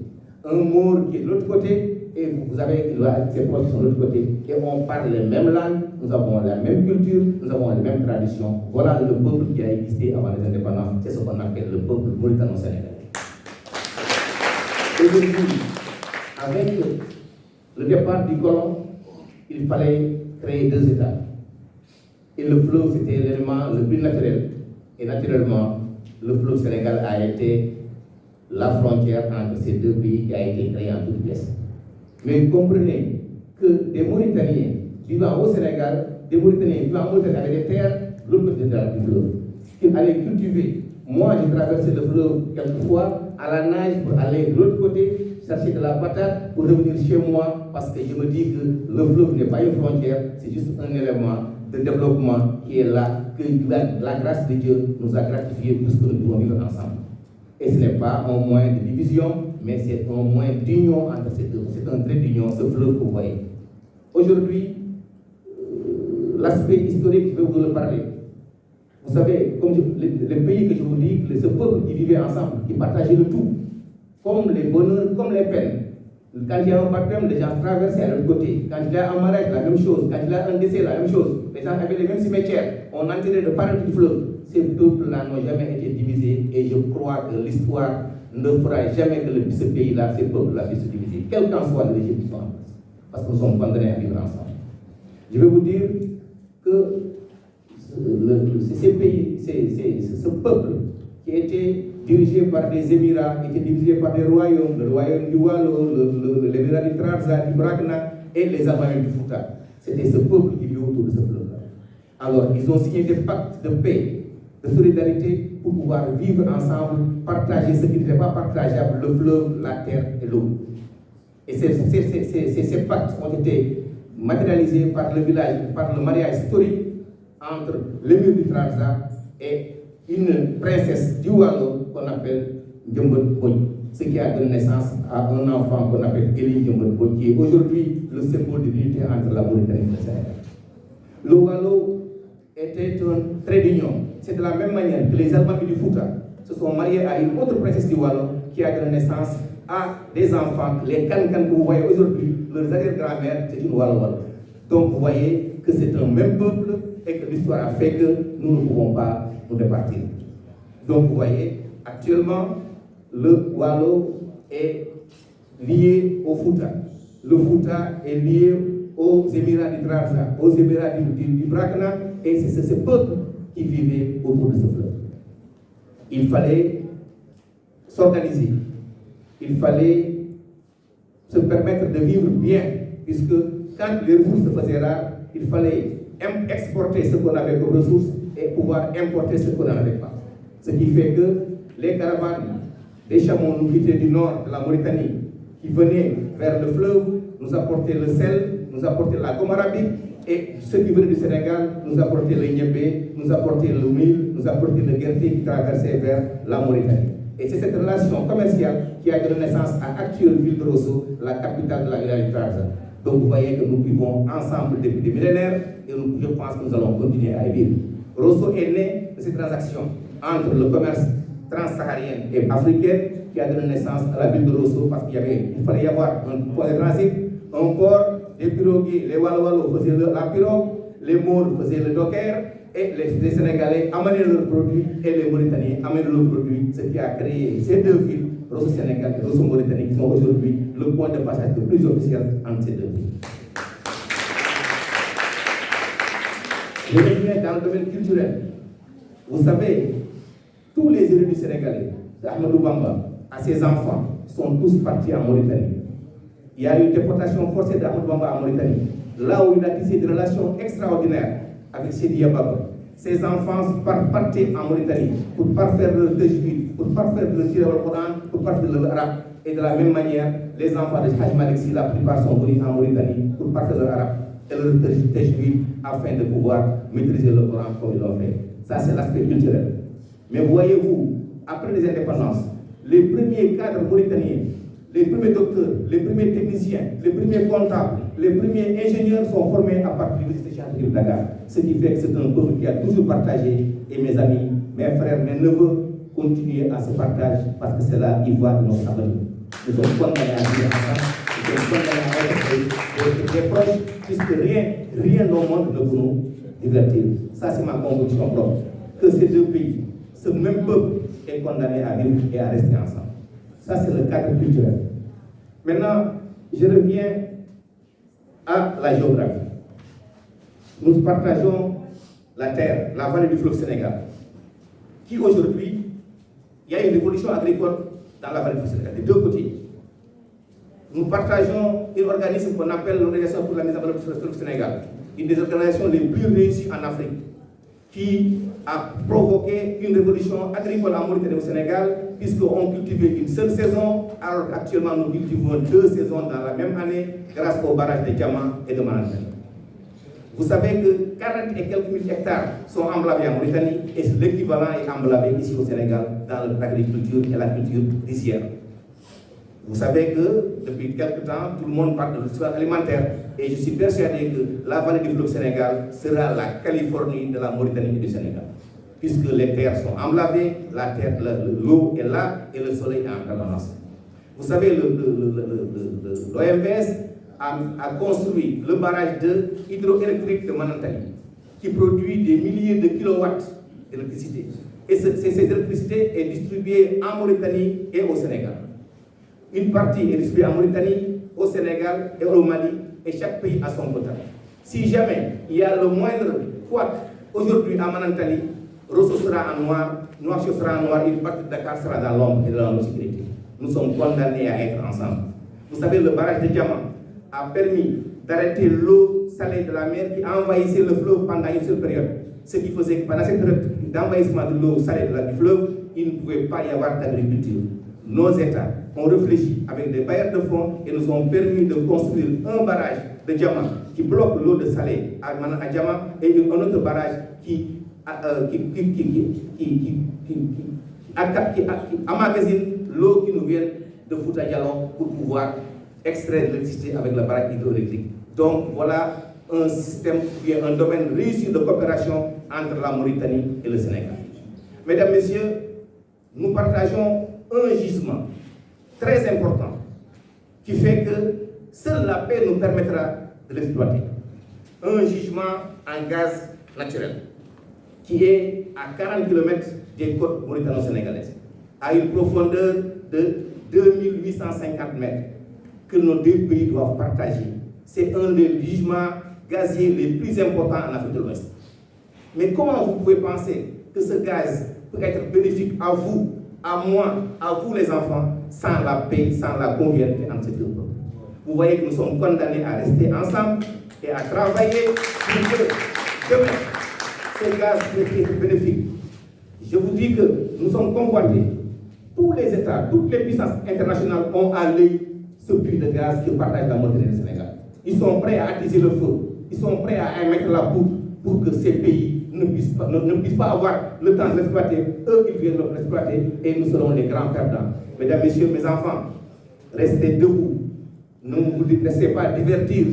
Un Maure qui est de l'autre côté, et vous avez ses proches qui sont de l'autre côté. Et on parle les mêmes langues, nous avons la même culture, nous avons les mêmes traditions. Voilà le peuple qui a existé avant les indépendances. C'est ce qu'on appelle le peuple mauritano-sénégalais. Aujourd'hui, avec le départ du colon, il fallait créer deux États. Et le fleuve, c'était l'élément le plus naturel. Et naturellement, le fleuve Sénégal a été la frontière entre ces deux pays qui a été créée en toute pièce. Mais comprenez que des Mauritaniens vivant au Sénégal, des Mauritaniens vivant en Mauritanie avec des terres, de l'autre côté du fleuve, qu'ils allaient cultiver. Moi, j'ai traversé le fleuve quelquefois à la nage pour aller de l'autre côté, chercher de la patate pour revenir chez moi, parce que je me dis que le fleuve n'est pas une frontière, c'est juste un élément de développement qui est là, que la grâce de Dieu nous a gratifié pour ce que nous pouvons vivre ensemble. Et ce n'est pas un moyen de division, mais c'est un moyen d'union entre ces deux. C'est un trait d'union, ce fleuve que vous voyez. Aujourd'hui, l'aspect historique, je vais vous le parler. Vous savez, comme les pays que je vous dis, ce peuple qui vivait ensemble, qui partageait le tout, comme les bonheurs, comme les peines. Quand il y a un baptême, les gens traversaient à l'autre côté. Quand il y a un mariage, la même chose. Quand il y a un décès, la même chose. Les gens avaient les mêmes cimetières. On enterrait de part du fleuve. Ces peuples-là n'ont jamais été divisés et je crois que l'histoire ne fera jamais que ce pays-là, ces peuples-là puissent se diviser, quel qu'en soit le régime qui soit en place. Parce que nous sommes condamnés à vivre ensemble. Je vais vous dire que ces pays, ce peuple qui était dirigé par des émirats, était dirigé par des royaumes, le royaume du Wallo, l'émirat du Trarza, du Brakna et les Amaréens du Fouta. C'était ce peuple qui vivait autour de ce fleuve-là. Alors, ils ont signé des pactes de paix, de solidarité pour pouvoir vivre ensemble, partager ce qui n'était pas partageable, le fleuve, la terre et l'eau. Et ces pactes ont été matérialisés par le village, par le mariage historique entre l'émir du Trarza et une princesse du Wallo qu'on appelle Djembot Boy, ce qui a donné naissance à un enfant qu'on appelle Eli Djembot Boy, qui est aujourd'hui le symbole de l'unité entre la Mauritanie et le Sénégal. Le Wallo était un trait d'union. C'est de la même manière que les Allemands du Fouta se sont mariés à une autre princesse du Wallo qui a donné naissance à des enfants, les Kankan que vous voyez aujourd'hui, leurs arrière-grand-mère, c'est une Wallo. Donc vous voyez que c'est un même peuple et que l'histoire a fait que nous ne pouvons pas nous départir. Donc vous voyez, actuellement, le Wallo est lié au Fouta. Le Fouta est lié aux Émirats du Trarza, aux Émirats du Brakna, et c'est ce peuple qui vivait autour de ce fleuve. Il fallait s'organiser, il fallait se permettre de vivre bien, puisque quand les ressources se faisaient rares, il fallait exporter ce qu'on avait comme ressources et pouvoir importer ce qu'on n'avait pas. Ce qui fait que les caravanes des chameaux nous quittaient du nord de la Mauritanie, qui venaient vers le fleuve, nous apportaient le sel, nous apportaient la gomme arabique, et ceux qui venaient du Sénégal nous apportaient le niébé, nous apportaient le mil, nous apportaient le guerté qui traversait vers la Mauritanie. Et c'est cette relation commerciale qui a donné naissance à actuelle ville de Rosso, la capitale de la village du Trarza. Donc vous voyez que nous vivons ensemble depuis des millénaires et je pense que nous allons continuer à y vivre. Rosso est né de cette transaction entre le commerce transsaharien et africain qui a donné naissance à la ville de Rosso parce qu'il fallait y avoir un point de transit, un port, les piroguiers, les Wallo faisaient la pirogue, les Maures faisaient le docker et les Sénégalais amenaient leurs produits et les Mauritaniens amenaient leurs produits, ce qui a créé ces deux villes, Rosso Sénégal et Rosso Mauritanie, qui sont aujourd'hui le point de passage le plus officiel entre ces deux villes. Je reviens dans le domaine culturel. Vous savez, tous les élus du Sénégalais, d'Ahmadou Bamba à ses enfants, sont tous partis en Mauritanie. Il y a eu une déportation forcée d'Ahmadou Bamba en Mauritanie, là où il a tissé des relations extraordinaires avec Sidi Yababa. Ses enfants partaient en Mauritanie pour parfaire leur tajwid, pour parfaire leur tir au Coran, pour parfaire leur arabe. Et de la même manière, les enfants de Haj Malik Sy, la plupart sont venus en Mauritanie pour parfaire leur arabe et leur tajwid afin de pouvoir maîtriser le Coran comme ils l'ont fait. Ça, c'est l'aspect culturel. Mais voyez-vous, après les indépendances, les premiers cadres mauritaniens, les premiers docteurs, les premiers techniciens, les premiers comptables, les premiers ingénieurs sont formés à partir du lycée Cheikh Anta Diop de Dakar. Ce qui fait que c'est un peuple qui a toujours partagé. Et mes amis, mes frères, mes neveux, continuez à ce partage parce que c'est là l'ivoire de notre avenir. Nous sommes condamnés à vivre ensemble, nous sommes condamnés à être des proches, puisque rien au monde ne peut nous divertir. Ça, c'est ma conviction propre. Que ces deux pays, ce même peuple, est condamné à vivre et à rester ensemble. Ça, c'est le cadre culturel. Maintenant, je reviens à la géographie. Nous partageons la terre, la vallée du fleuve Sénégal, qui aujourd'hui, il y a une révolution agricole dans la vallée du Sénégal, des deux côtés. Nous partageons un organisme qu'on appelle l'Organisation pour la mise en valeur du fleuve Sénégal, une des organisations les plus réussies en Afrique, qui a provoqué une révolution agricole en Mauritanie et au Sénégal, puisqu'on cultivait une seule saison, alors qu'actuellement nous cultivons 2 saisons dans la même année, grâce au barrage de Diama et de Manantali. Vous savez que 40 et quelques mille hectares sont emblavés en Mauritanie, et l'équivalent est emblavé ici au Sénégal dans l'agriculture et la culture rizière. Vous savez que depuis quelque temps, tout le monde parle de l'histoire alimentaire, et je suis persuadé que la vallée du fleuve Sénégal sera la Californie de la Mauritanie et du Sénégal, puisque les terres sont emblavées, l'eau est là et le soleil est en permanence. Vous savez, l'OMVS a construit le barrage hydroélectrique de Manantali, qui produit des milliers de kilowatts d'électricité. Et cette électricité est distribuée en Mauritanie et au Sénégal. Une partie est distribuée en Mauritanie, au Sénégal et au Mali, et chaque pays a son quota. Si jamais il y a le moindre quart aujourd'hui à Manantali, Rosso sera en noir, Nouakchott sera en noir, une partie de Dakar sera dans l'ombre et dans l'obscurité. Nous sommes condamnés à être ensemble. Vous savez, le barrage de Diama a permis d'arrêter l'eau salée de la mer qui envahissait le fleuve pendant une seule période. Ce qui faisait que pendant cette période d'envahissement de l'eau salée du fleuve, il ne pouvait pas y avoir d'agriculture. Nos États ont réfléchi avec des bailleurs de fonds et nous ont permis de construire un barrage de Diama qui bloque l'eau de salée à Diama et un autre barrage qui emmagasine l'eau qui nous vient de Fouta Djallon pour pouvoir extraire l'électricité avec le barrage hydroélectrique. Donc voilà un système, un domaine réussi de coopération entre la Mauritanie et le Sénégal. Mesdames, Messieurs, nous partageons un gisement très important qui fait que seule la paix nous permettra de l'exploiter. Un gisement en gaz naturel qui est à 40 km des côtes mauritano-sénégalaises, à une profondeur de 2850 mètres, que nos deux pays doivent partager c'est un des gisements gaziers les plus importants en Afrique de l'Ouest. Mais comment vous pouvez penser que ce gaz peut être bénéfique à vous, à moi, à vous les enfants, sans la paix, sans la convivialité entre ces deux peuples? Vous voyez que nous sommes condamnés à rester ensemble et à travailler pour que demain, ce gaz puisse être bénéfique. Je vous dis que nous sommes convoités. Tous les États, toutes les puissances internationales ont à l'œil ce puits de gaz qui partage la Mauritanie et le Sénégal. Ils sont prêts à attiser le feu. Ils sont prêts à émettre la poudre pour que ces pays ne puissent pas avoir le temps de l'exploiter. Eux, ils viennent l'exploiter et nous serons les grands perdants. Mesdames, Messieurs, mes enfants, restez debout. Ne vous laissez pas divertir.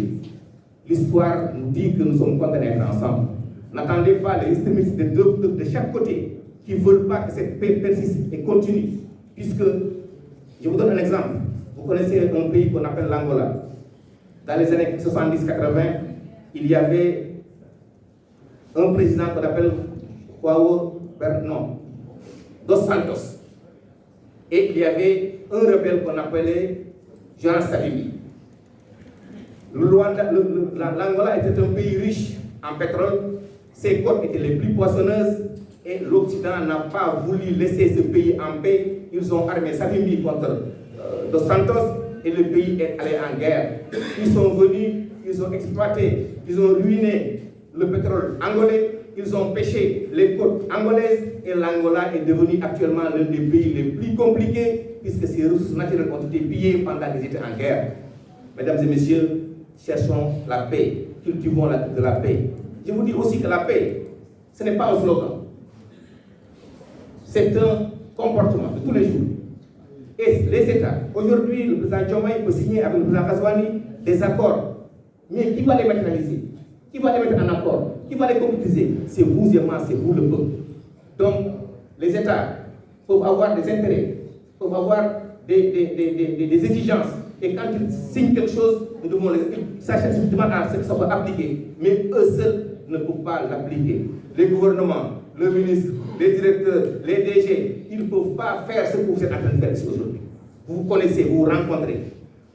L'histoire nous dit que nous sommes condamnés à être ensemble. N'attendez pas les extrémistes de chaque côté qui ne veulent pas que cette paix persiste et continue. Puisque, je vous donne un exemple. Vous connaissez un pays qu'on appelle l'Angola. Dans les années 70-80, il y avait un président qu'on appelle Dos Santos. Et il y avait un rebelle qu'on appelait Jean Savimbi. L'Angola était un pays riche en pétrole. Ses côtes étaient les plus poissonneuses. Et l'Occident n'a pas voulu laisser ce pays en paix. Ils ont armé Savimbi contre Dos Santos et le pays est allé en guerre. Ils sont venus, ils ont exploité, ils ont ruiné le pétrole angolais, ils ont pêché les côtes angolaises et l'Angola est devenu actuellement l'un des pays les plus compliqués puisque ses ressources naturelles ont été pillées pendant qu'ils étaient en guerre. Mesdames et messieurs, cherchons la paix, cultivons de la paix. Je vous dis aussi que la paix, ce n'est pas un slogan. C'est un comportement de tous les jours. Et les États, aujourd'hui, le président Diomaye peut signer avec le président Ghazouani des accords. Mais qui va les matérialiser? Qui va les mettre en accord? Qui va les concrétiser? C'est vous et moi, c'est vous le peuple. Donc, les États peuvent avoir des intérêts, peuvent avoir des exigences. Et quand ils signent quelque chose, nous devons les sachant strictement à ce que ça va appliquer. Mais eux seuls ne peuvent pas l'appliquer. Les gouvernements, le ministre, les directeurs, les DG, ils ne peuvent pas faire ce que vous êtes en train de faire ici aujourd'hui. Vous vous connaissez, vous vous rencontrez,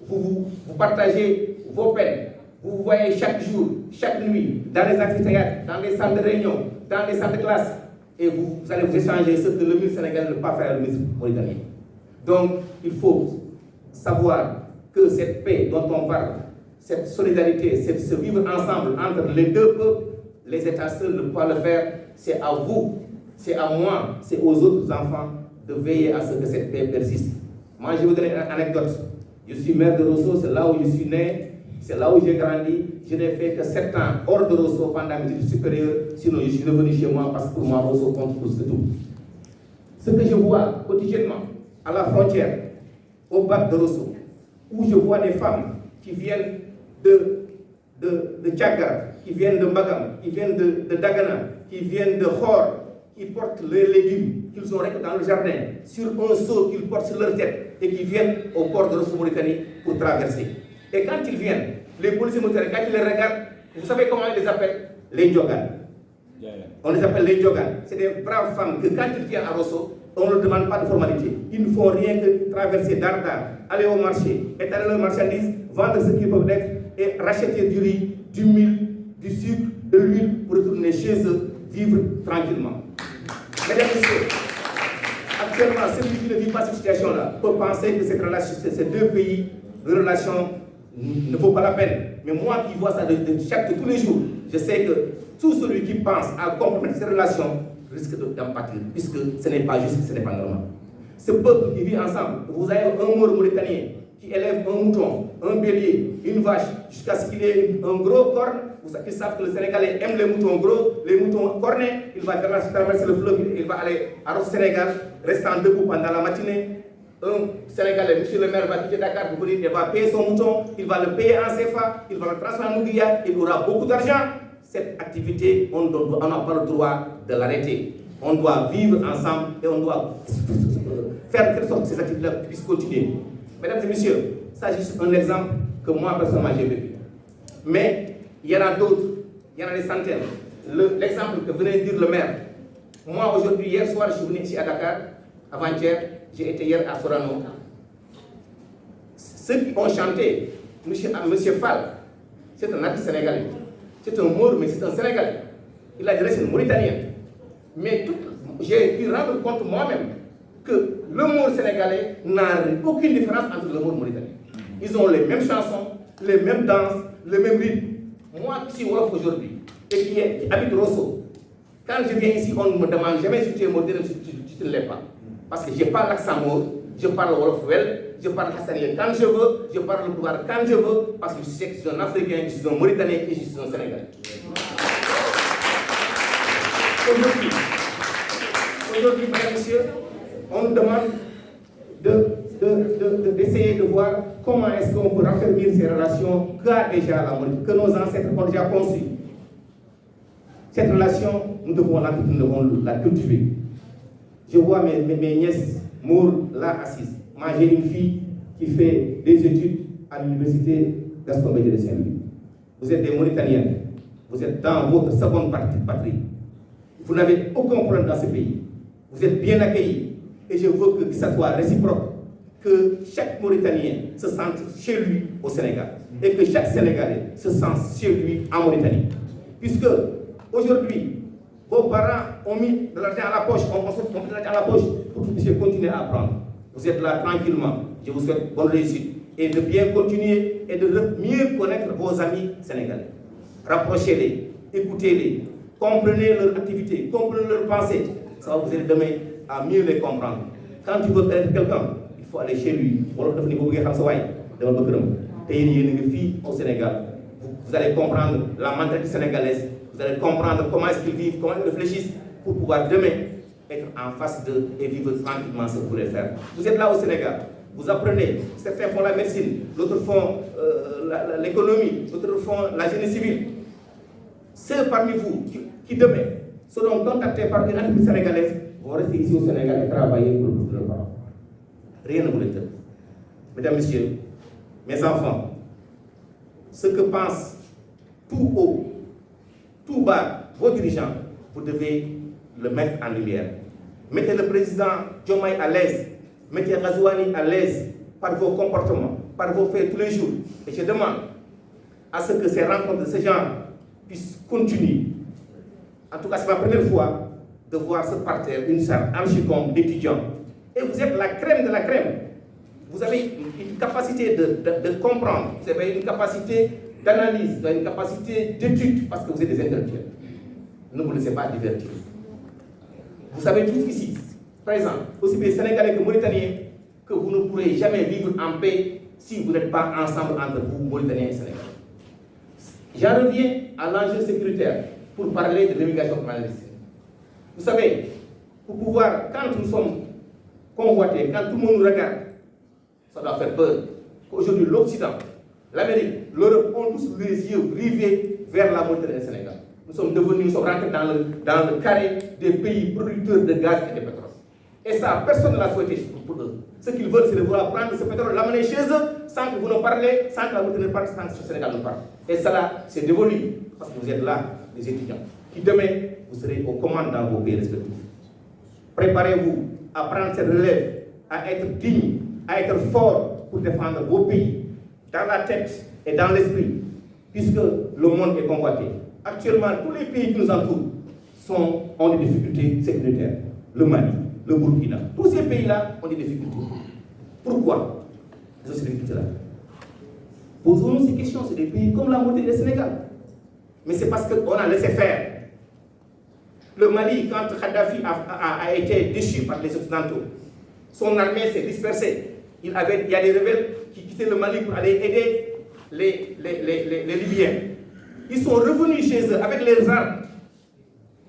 vous partagez vos peines, vous vous voyez chaque jour, chaque nuit, dans les amphithéâtres, dans les salles de réunion, dans les salles de classe, et vous allez vous échanger ce que le ministre sénégalais ne peut pas faire le ministre mauritanien. Donc, il faut savoir que cette paix dont on parle, cette solidarité, ce vivre ensemble entre les deux peuples, les États seuls ne peuvent pas le faire. C'est à vous, c'est à moi, c'est aux autres enfants de veiller à ce que cette paix persiste. Moi, je vous donne une anecdote. Je suis maire de Rosso, c'est là où je suis né, c'est là où j'ai grandi. Je n'ai fait que 7 ans hors de Rosso pendant mes études supérieures, sinon je suis revenu chez moi parce que pour moi, Rosso compte plus que tout. Ce que je vois quotidiennement à la frontière, au bac de Rosso, où je vois des femmes qui viennent de Tchagar, qui viennent de Mbagam, qui viennent de Dagana, qui viennent de Khor, qui portent les légumes qu'ils ont récoltés dans le jardin sur un seau qu'ils portent sur leur tête et qui viennent au port de Rosso Mauritanie pour traverser. Et quand ils viennent, les policiers mauritaniens, quand ils les regardent, vous savez comment ils les appellent? Les Ndjogan. On les appelle les Ndjogan. C'est des braves femmes que quand ils viennent à Rosso, on ne leur demande pas de formalité. Ils ne font rien que traverser Darda, aller au marché, étaler leurs marchandises, vendre ce qu'ils peuvent être et racheter du riz, du mil, du sucre, de l'huile pour retourner chez eux, vivre tranquillement. Mesdames et messieurs, actuellement, celui qui ne vit pas cette situation-là peut penser que cette relation, ces deux pays, de relation ne vaut pas la peine. Mais moi qui vois ça de tous les jours, je sais que tout celui qui pense à compromettre ces relations risque d'en pâtir, puisque ce n'est pas juste, ce n'est pas normal. Ce peuple qui vit ensemble, vous avez un Maure mauritanien qui élève un mouton, un bélier, une vache, jusqu'à ce qu'il ait un gros corne. Ils savent que le Sénégalais aime les moutons gros, les moutons cornés. Il va traverser le fleuve, il va aller à Sénégal, restant debout pendant la matinée. Un Sénégalais, monsieur le maire, va quitter Dakar pour venir, il va payer son mouton, il va le payer en CFA, il va le transformer en Ouguiya, il aura beaucoup d'argent. Cette activité, on n'a pas le droit de l'arrêter. On doit vivre ensemble et on doit faire de sorte que ces activités puissent continuer. Mesdames et messieurs, ça c'est juste un exemple que moi personnellement j'ai vécu. Mais il y en a d'autres, il y en a des centaines. L'exemple que venait de dire le maire. Moi aujourd'hui, hier soir, je suis venu ici à Dakar, avant-hier, j'ai été hier à Sorano. Ceux qui ont chanté, monsieur Fall, c'est un artiste sénégalais. C'est un Maure, mais c'est un Sénégalais. Il a dit c'est un Mauritanien. Mais j'ai pu rendre compte moi-même que le Maure sénégalais n'a aucune différence entre le Maure mauritanien. Ils ont les mêmes chansons, les mêmes danses, le même rythme. Moi qui suis Wolof aujourd'hui et qui habite Rosso, quand je viens ici, on ne me demande jamais si tu es Mauritanien ou si tu ne l'es pas. Parce que je n'ai pas l'accent Maure, je parle Wolof Wel, je parle Hassanien quand je veux, je parle le pouvoir quand je veux, parce que je sais que je suis un Africain, je suis un Mauritanien et je suis un Sénégalais. Aujourd'hui, mesdames et messieurs, on nous demande d'essayer de voir comment est-ce qu'on peut raffermir ces relations que nos ancêtres ont déjà conçues. Cette relation, nous devons la cultiver. Je vois mes nièces Maure là assises. Moi, j'ai une fille qui fait des études à l'université Gaston Berger de Saint-Louis. Vous êtes des Mauritaniens. Vous êtes dans votre seconde patrie. Vous n'avez aucun problème dans ce pays. Vous êtes bien accueillis. Et je veux que ça soit réciproque. Que chaque Mauritanien se sente chez lui au Sénégal. Et que chaque Sénégalais se sente chez lui en Mauritanie. Puisque aujourd'hui, vos parents ont mis de l'argent à la poche, on met de l'argent à la poche pour que vous puissiez continuer à apprendre. Vous êtes là tranquillement. Je vous souhaite bonne réussite. Et de bien continuer et de mieux connaître vos amis sénégalais. Rapprochez-les, écoutez-les, comprenez leur activité, comprenez leurs pensées. Ça va vous aider demain à mieux les comprendre. Quand tu veux connaître quelqu'un, il faut aller chez lui. Au Sénégal, vous allez comprendre la mentalité sénégalaise, vous allez comprendre comment est-ce qu'ils vivent, comment ils réfléchissent pour pouvoir demain être en face d'eux et vivre tranquillement ce que vous voulez faire. Vous êtes là au Sénégal, vous apprenez, certains font la médecine, d'autres font l'économie, d'autres font la génie civile. Ceux parmi vous qui demain seront contactés par une entreprise sénégalaise vont rester ici au Sénégal et travailler pour leurs parents. Rien ne vous l'étonne. Mesdames, Messieurs, mes enfants, ce que pensent tout haut, tout bas, vos dirigeants, vous devez le mettre en lumière. Mettez le président Diomaye à l'aise, mettez Ghazouani à l'aise par vos comportements, par vos faits tous les jours. Et je demande à ce que ces rencontres de ce genre puissent continuer. En tout cas, c'est ma première fois de voir ce parterre, une salle archi-com d'étudiants. Et vous êtes la crème de la crème. Vous avez une capacité de comprendre, vous avez une capacité d'analyse, vous avez une capacité d'étude, parce que vous êtes des intellectuels. Ne vous laissez pas divertir. Vous savez tous ici, présents, aussi bien Sénégalais que Mauritaniens, que vous ne pourrez jamais vivre en paix si vous n'êtes pas ensemble entre vous, Mauritaniens et Sénégalais. J'en reviens à l'enjeu sécuritaire pour parler de l'immigration clandestine. Vous savez, pour pouvoir, quand nous sommes convoités, quand tout le monde nous regarde, ça doit faire peur. Aujourd'hui, l'Occident, l'Amérique, l'Europe ont tous les yeux rivés vers la Mauritanie et le Sénégal. Nous sommes rentrés dans le carré des pays producteurs de gaz et de pétrole. Et ça, personne ne l'a souhaité pour eux. Ce qu'ils veulent, c'est de vouloir prendre ce pétrole, l'amener chez eux, sans que vous ne parlez, sans que la Mauritanie ne parle, sans que le Sénégal ne parle. Et cela, c'est dévolu, parce que vous êtes là, les étudiants, qui demain, vous serez aux commandes dans vos pays respectifs. Préparez-vous à prendre cette relève, à être digne, à être fort pour défendre vos pays, dans la tête et dans l'esprit, puisque le monde est convoité. Actuellement, tous les pays qui nous entourent ont des difficultés sécuritaires. Le Mali, le Burkina, tous ces pays-là ont des difficultés. Pourquoi ces difficultés-là? Posons-nous ces questions, c'est des pays comme la Mauritanie et le Sénégal. Mais c'est parce qu'on a laissé faire. Le Mali, quand Kadhafi a été déchu par les Occidentaux, son armée s'est dispersée. Il y a des rebelles qui quittaient le Mali pour aller aider les Libyens. Ils sont revenus chez eux avec leurs armes.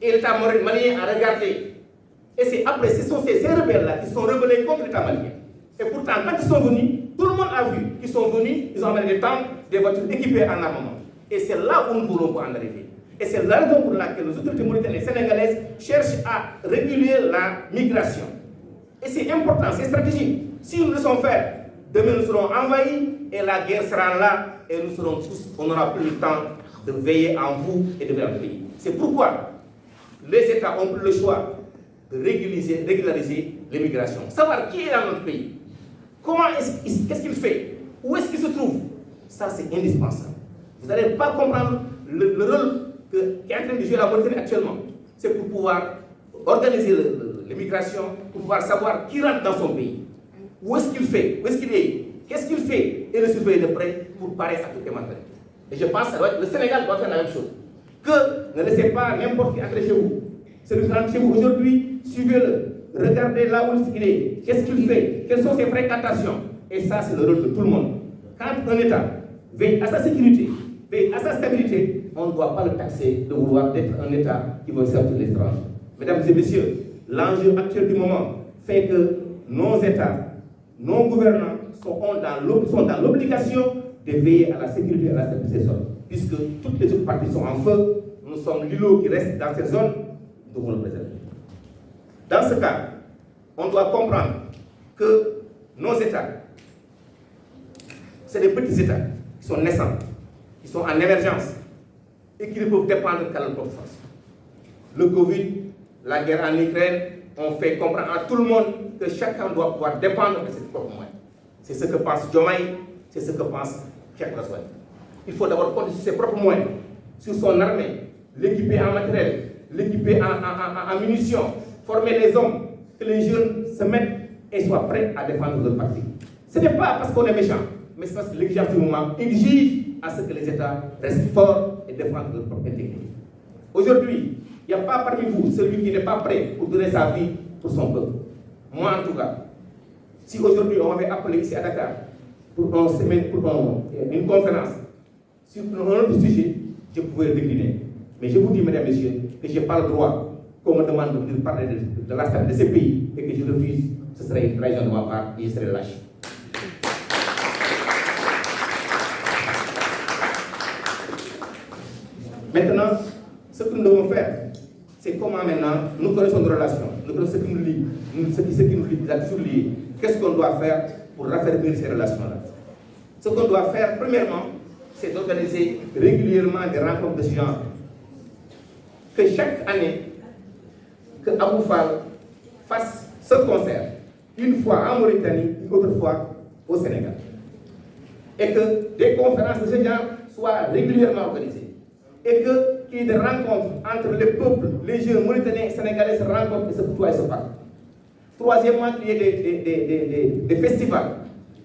Et l'État malien a regardé. Et c'est après, ce sont ces rebelles-là qui sont rebellés contre l'État malien. Et pourtant, quand ils sont venus, tout le monde a vu qu'ils sont venus, ils ont amené des tanks, des voitures équipées en armement. Et c'est là où nous voulons en arriver. Et c'est la raison pour laquelle les autorités mauritaniennes et sénégalaises cherchent à réguler la migration. Et c'est important, c'est stratégique. Si nous le laissons faire, demain nous serons envahis et la guerre sera là et nous serons tous, on n'aura plus le temps de veiller en vous et de veiller en pays. C'est pourquoi les États ont pris le choix de régulariser l'immigration. Savoir qui est dans notre pays, qu'est-ce qu'il fait, où est-ce qu'il se trouve, ça c'est indispensable. Vous n'allez pas comprendre le rôle qu'est en train de jouer la Mauritanie actuellement. C'est pour pouvoir organiser l'immigration, pour pouvoir savoir qui rentre dans son pays, où est-ce qu'il fait, où est-ce qu'il est, qu'est-ce qu'il fait, et le surveiller de près pour parer à toutes les éventualité. Et je pense que le Sénégal doit faire la même chose. Que ne laissez pas n'importe qui entrer chez vous. Celui qui rentre chez vous aujourd'hui, suivez-le. Regardez là où il est, qu'est-ce qu'il fait, quelles sont ses fréquentations. Et ça, c'est le rôle de tout le monde. Quand un État veille à sa sécurité, veille à sa stabilité, on ne doit pas le taxer de vouloir être un État qui va servir l'étranger. Mesdames et messieurs, l'enjeu actuel du moment fait que nos États, nos gouvernants sont dans l'obligation de veiller à la sécurité et à la stabilité de ces zones. Puisque toutes les autres parties sont en feu, nous sommes l'îlot qui reste dans ces zones, nous devons le préserver. Dans ce cas, on doit comprendre que nos États, c'est des petits États qui sont naissants, qui sont en émergence et qui ne peuvent dépendre qu'à leur propre force. Le Covid, la guerre en Ukraine, ont fait comprendre à tout le monde que chacun doit pouvoir dépendre de ses propres moyens. C'est ce que pense Diomaye, c'est ce que pense Cheikh Ousmane. Il faut d'abord compter sur ses propres moyens, sur son armée, l'équiper en matériel, l'équiper en munitions, former les hommes, que les jeunes se mettent et soient prêts à défendre leur parti. Ce n'est pas parce qu'on est méchant, mais c'est parce que l'exigence du moment exige à ce que les États restent forts et défendent leur propre intégrité. Aujourd'hui, il n'y a pas parmi vous celui qui n'est pas prêt pour donner sa vie pour son peuple. Moi en tout cas, si aujourd'hui on m'avait appelé ici à Dakar pour une conférence sur un autre sujet, je pouvais le décliner. Mais je vous dis, mesdames et messieurs, que je n'ai pas le droit qu'on me demande de venir parler de la stabilité de ces pays et que je refuse. Ce serait une trahison de ma part et je serais lâche. Maintenant, ce que nous devons faire, c'est comment maintenant nous connaissons nos relations, nous connaissons ce qui nous lie, ce qui nous lie, toujours lié. Qu'est-ce qu'on doit faire pour raffermir ces relations-là? Ce qu'on doit faire, premièrement, c'est d'organiser régulièrement des rencontres de ce genre. Que chaque année, que Abou Fall fasse ce concert, une fois en Mauritanie, une autre fois au Sénégal. Et que des conférences de ce genre soient régulièrement organisées. Et qu'il y ait des rencontres entre les peuples, les jeunes Mauritaniens et Sénégalais se rencontrent et se côtoient et se parlent. Troisièmement, qu'il y ait des festivals.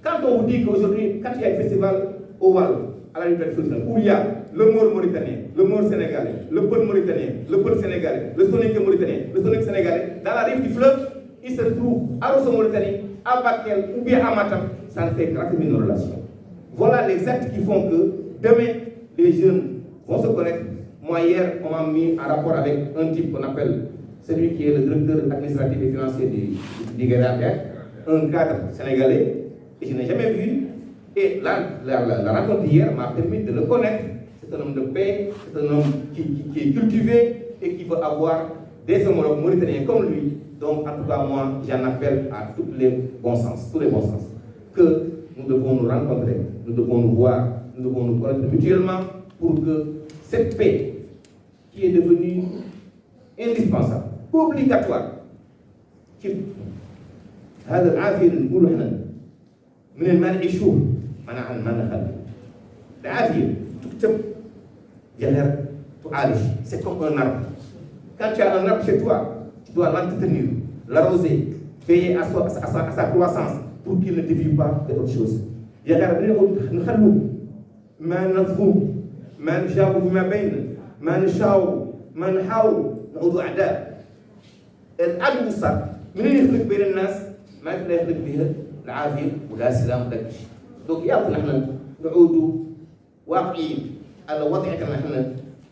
Quand on vous dit qu'aujourd'hui, quand il y a un festival au Wallon, à la Liberté, où il y a le Maure mauritanien, le Maure sénégalais, le Peul mauritanien, le Peul sénégalais, le Soninké mauritanien, le Soninké sénégalais, dans la rive du fleuve, ils se retrouvent à Rosso Mauritanie, à Bakel ou bien à Matam, ça ne fait que raffermir nos relations. Voilà les actes qui font que demain, les jeunes vont se connaître. Moi, hier, on m'a mis en rapport avec un type qu'on appelle celui qui est le directeur administratif et financier du Guéréater, un cadre sénégalais, et je n'ai jamais vu. Et la rencontre d'hier m'a permis de le connaître. C'est un homme de paix, c'est un homme qui est cultivé et qui veut avoir des homologues mauritaniens comme lui. Donc, en tout cas, moi, j'en appelle à tous les bons sens, que nous devons nous rencontrer, nous devons nous voir, nous devons nous connaître mutuellement pour que cette paix qui est devenue indispensable, obligatoire, c'est comme un arbre. Quand tu as un arbre chez toi, tu dois l'entretenir, l'arroser, veiller à sa croissance pour qu'il ne dévie pas de autre chose. Donc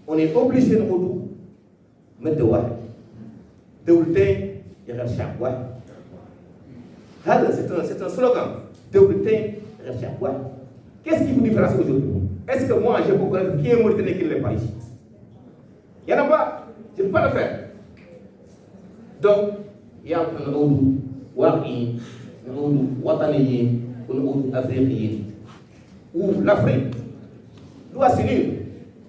on est obligé de mettre de waouh. C'est un slogan. Qu'est-ce qui vous différencie aujourd'hui? Est-ce que moi, je peux connaître qui est mauritanien qui ne l'est pas ici? Il n'y en a pas. Je ne peux pas le faire. Donc, il y a un Oudou, Waki, un Oudou, Watanien, un Oudou africain. Où l'Afrique doit s'unir.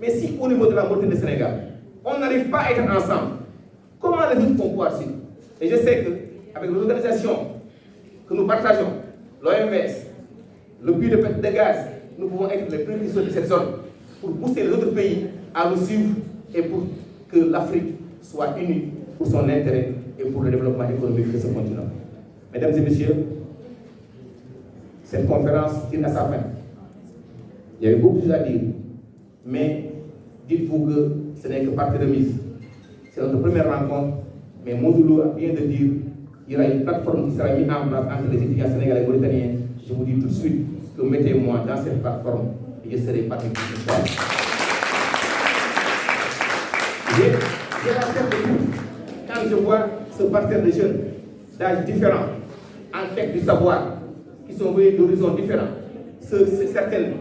Mais si au niveau de la Mauritanie du Sénégal, on n'arrive pas à être ensemble, comment les autres vont pouvoir s'unir? Et je sais qu'avec les organisations que nous partageons, l'OMS, le puits de gaz, nous pouvons être les précurseurs de cette zone pour pousser les autres pays à nous suivre et pour que l'Afrique soit unie pour son intérêt et pour le développement économique de ce continent. Mesdames et messieurs, cette conférence tire à sa fin. Il y avait beaucoup de choses à dire, mais dites-vous que ce n'est que partie de mise. C'est notre première rencontre, mais Modulo vient de dire qu'il y aura une plateforme qui sera mise en place entre les étudiants sénégalais et mauritaniens. Je vous dis tout de suite que mettez-moi dans cette plateforme et je serai partie de ce soir. J'ai la tête de tout quand je vois ce parterre de jeunes d'âge différents, en quête du savoir, qui sont venus d'horizons différents. Certaines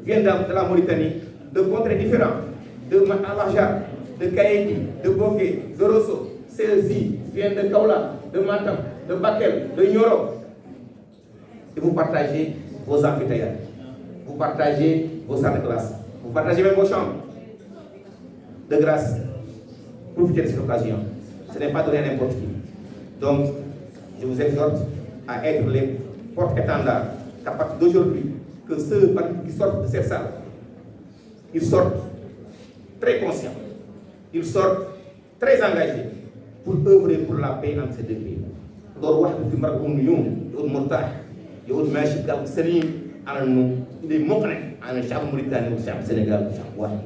viennent de la Mauritanie, de contrées différentes, de Alajar, de Kaedi, de Boké, de Rosso. Celles-ci viennent de Kaola, de Matam, de Bakel, de Nyoro. Et vous partagez vos amphithéâtres, vous partagez vos salles de classe, vous partagez même vos chambres. De grâce, profitez de cette occasion. Ce n'est pas donné à n'importe qui. Donc, je vous exhorte à être les porte-étendards qu'à partir d'aujourd'hui, que ceux qui sortent de cette salle, ils sortent très conscients, ils sortent très engagés pour œuvrer pour la paix entre ces deux pays. يقول ماشي قال سليم على انه مقنع عن الشعب الموريتاني والشعب السنغالي والشعب واحد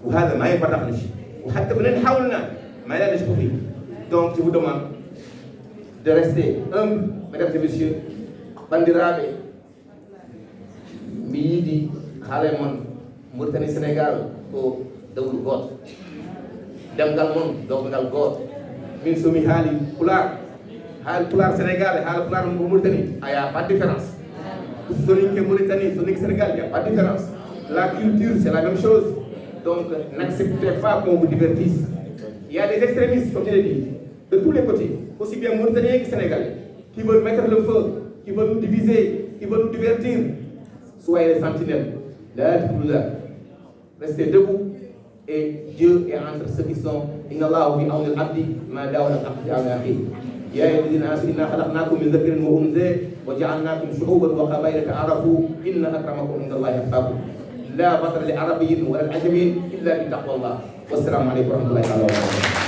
وهذا ما يفرقنا شيء وحتى بدنا نحاولنا ما لا نشكو فيه. Donc je vous demande de rester humble, mesdames et messieurs, bandiraɓe mi yiidi haala mon Mauritanie Sénégal ko dawlu goto demgal mon dowgal goto min somi haali Pulaar Sénégal et Pulaar Mauritanie, il n'y a pas de différence. Sonique Mauritanie, Sonique Sénégal, il n'y a pas de différence. La culture, c'est la même chose. Donc, n'acceptez pas qu'on vous divertisse. Il y a des extrémistes, comme je l'ai dit, de tous les côtés, aussi bien Mauritaniens que Sénégalais, qui veulent mettre le feu, qui veulent nous diviser, qui veulent nous divertir. Soyez les sentinelles. Restez debout. Et Dieu est entre ceux qui sont Inallahu bi awnil abdi ma dawala al-abdi ala akhi. يا أيها الذين آمنوا إنا خلقناكم من ذكر وأنثى وجعلناكم شعوبا وقبائل تعارفوا إن أكرمكم عند الله أتقاكم لا بطل لعربي ولا العجمي إلا بتقوى الله والسلام عليكم ورحمة الله تعالى وبركاته.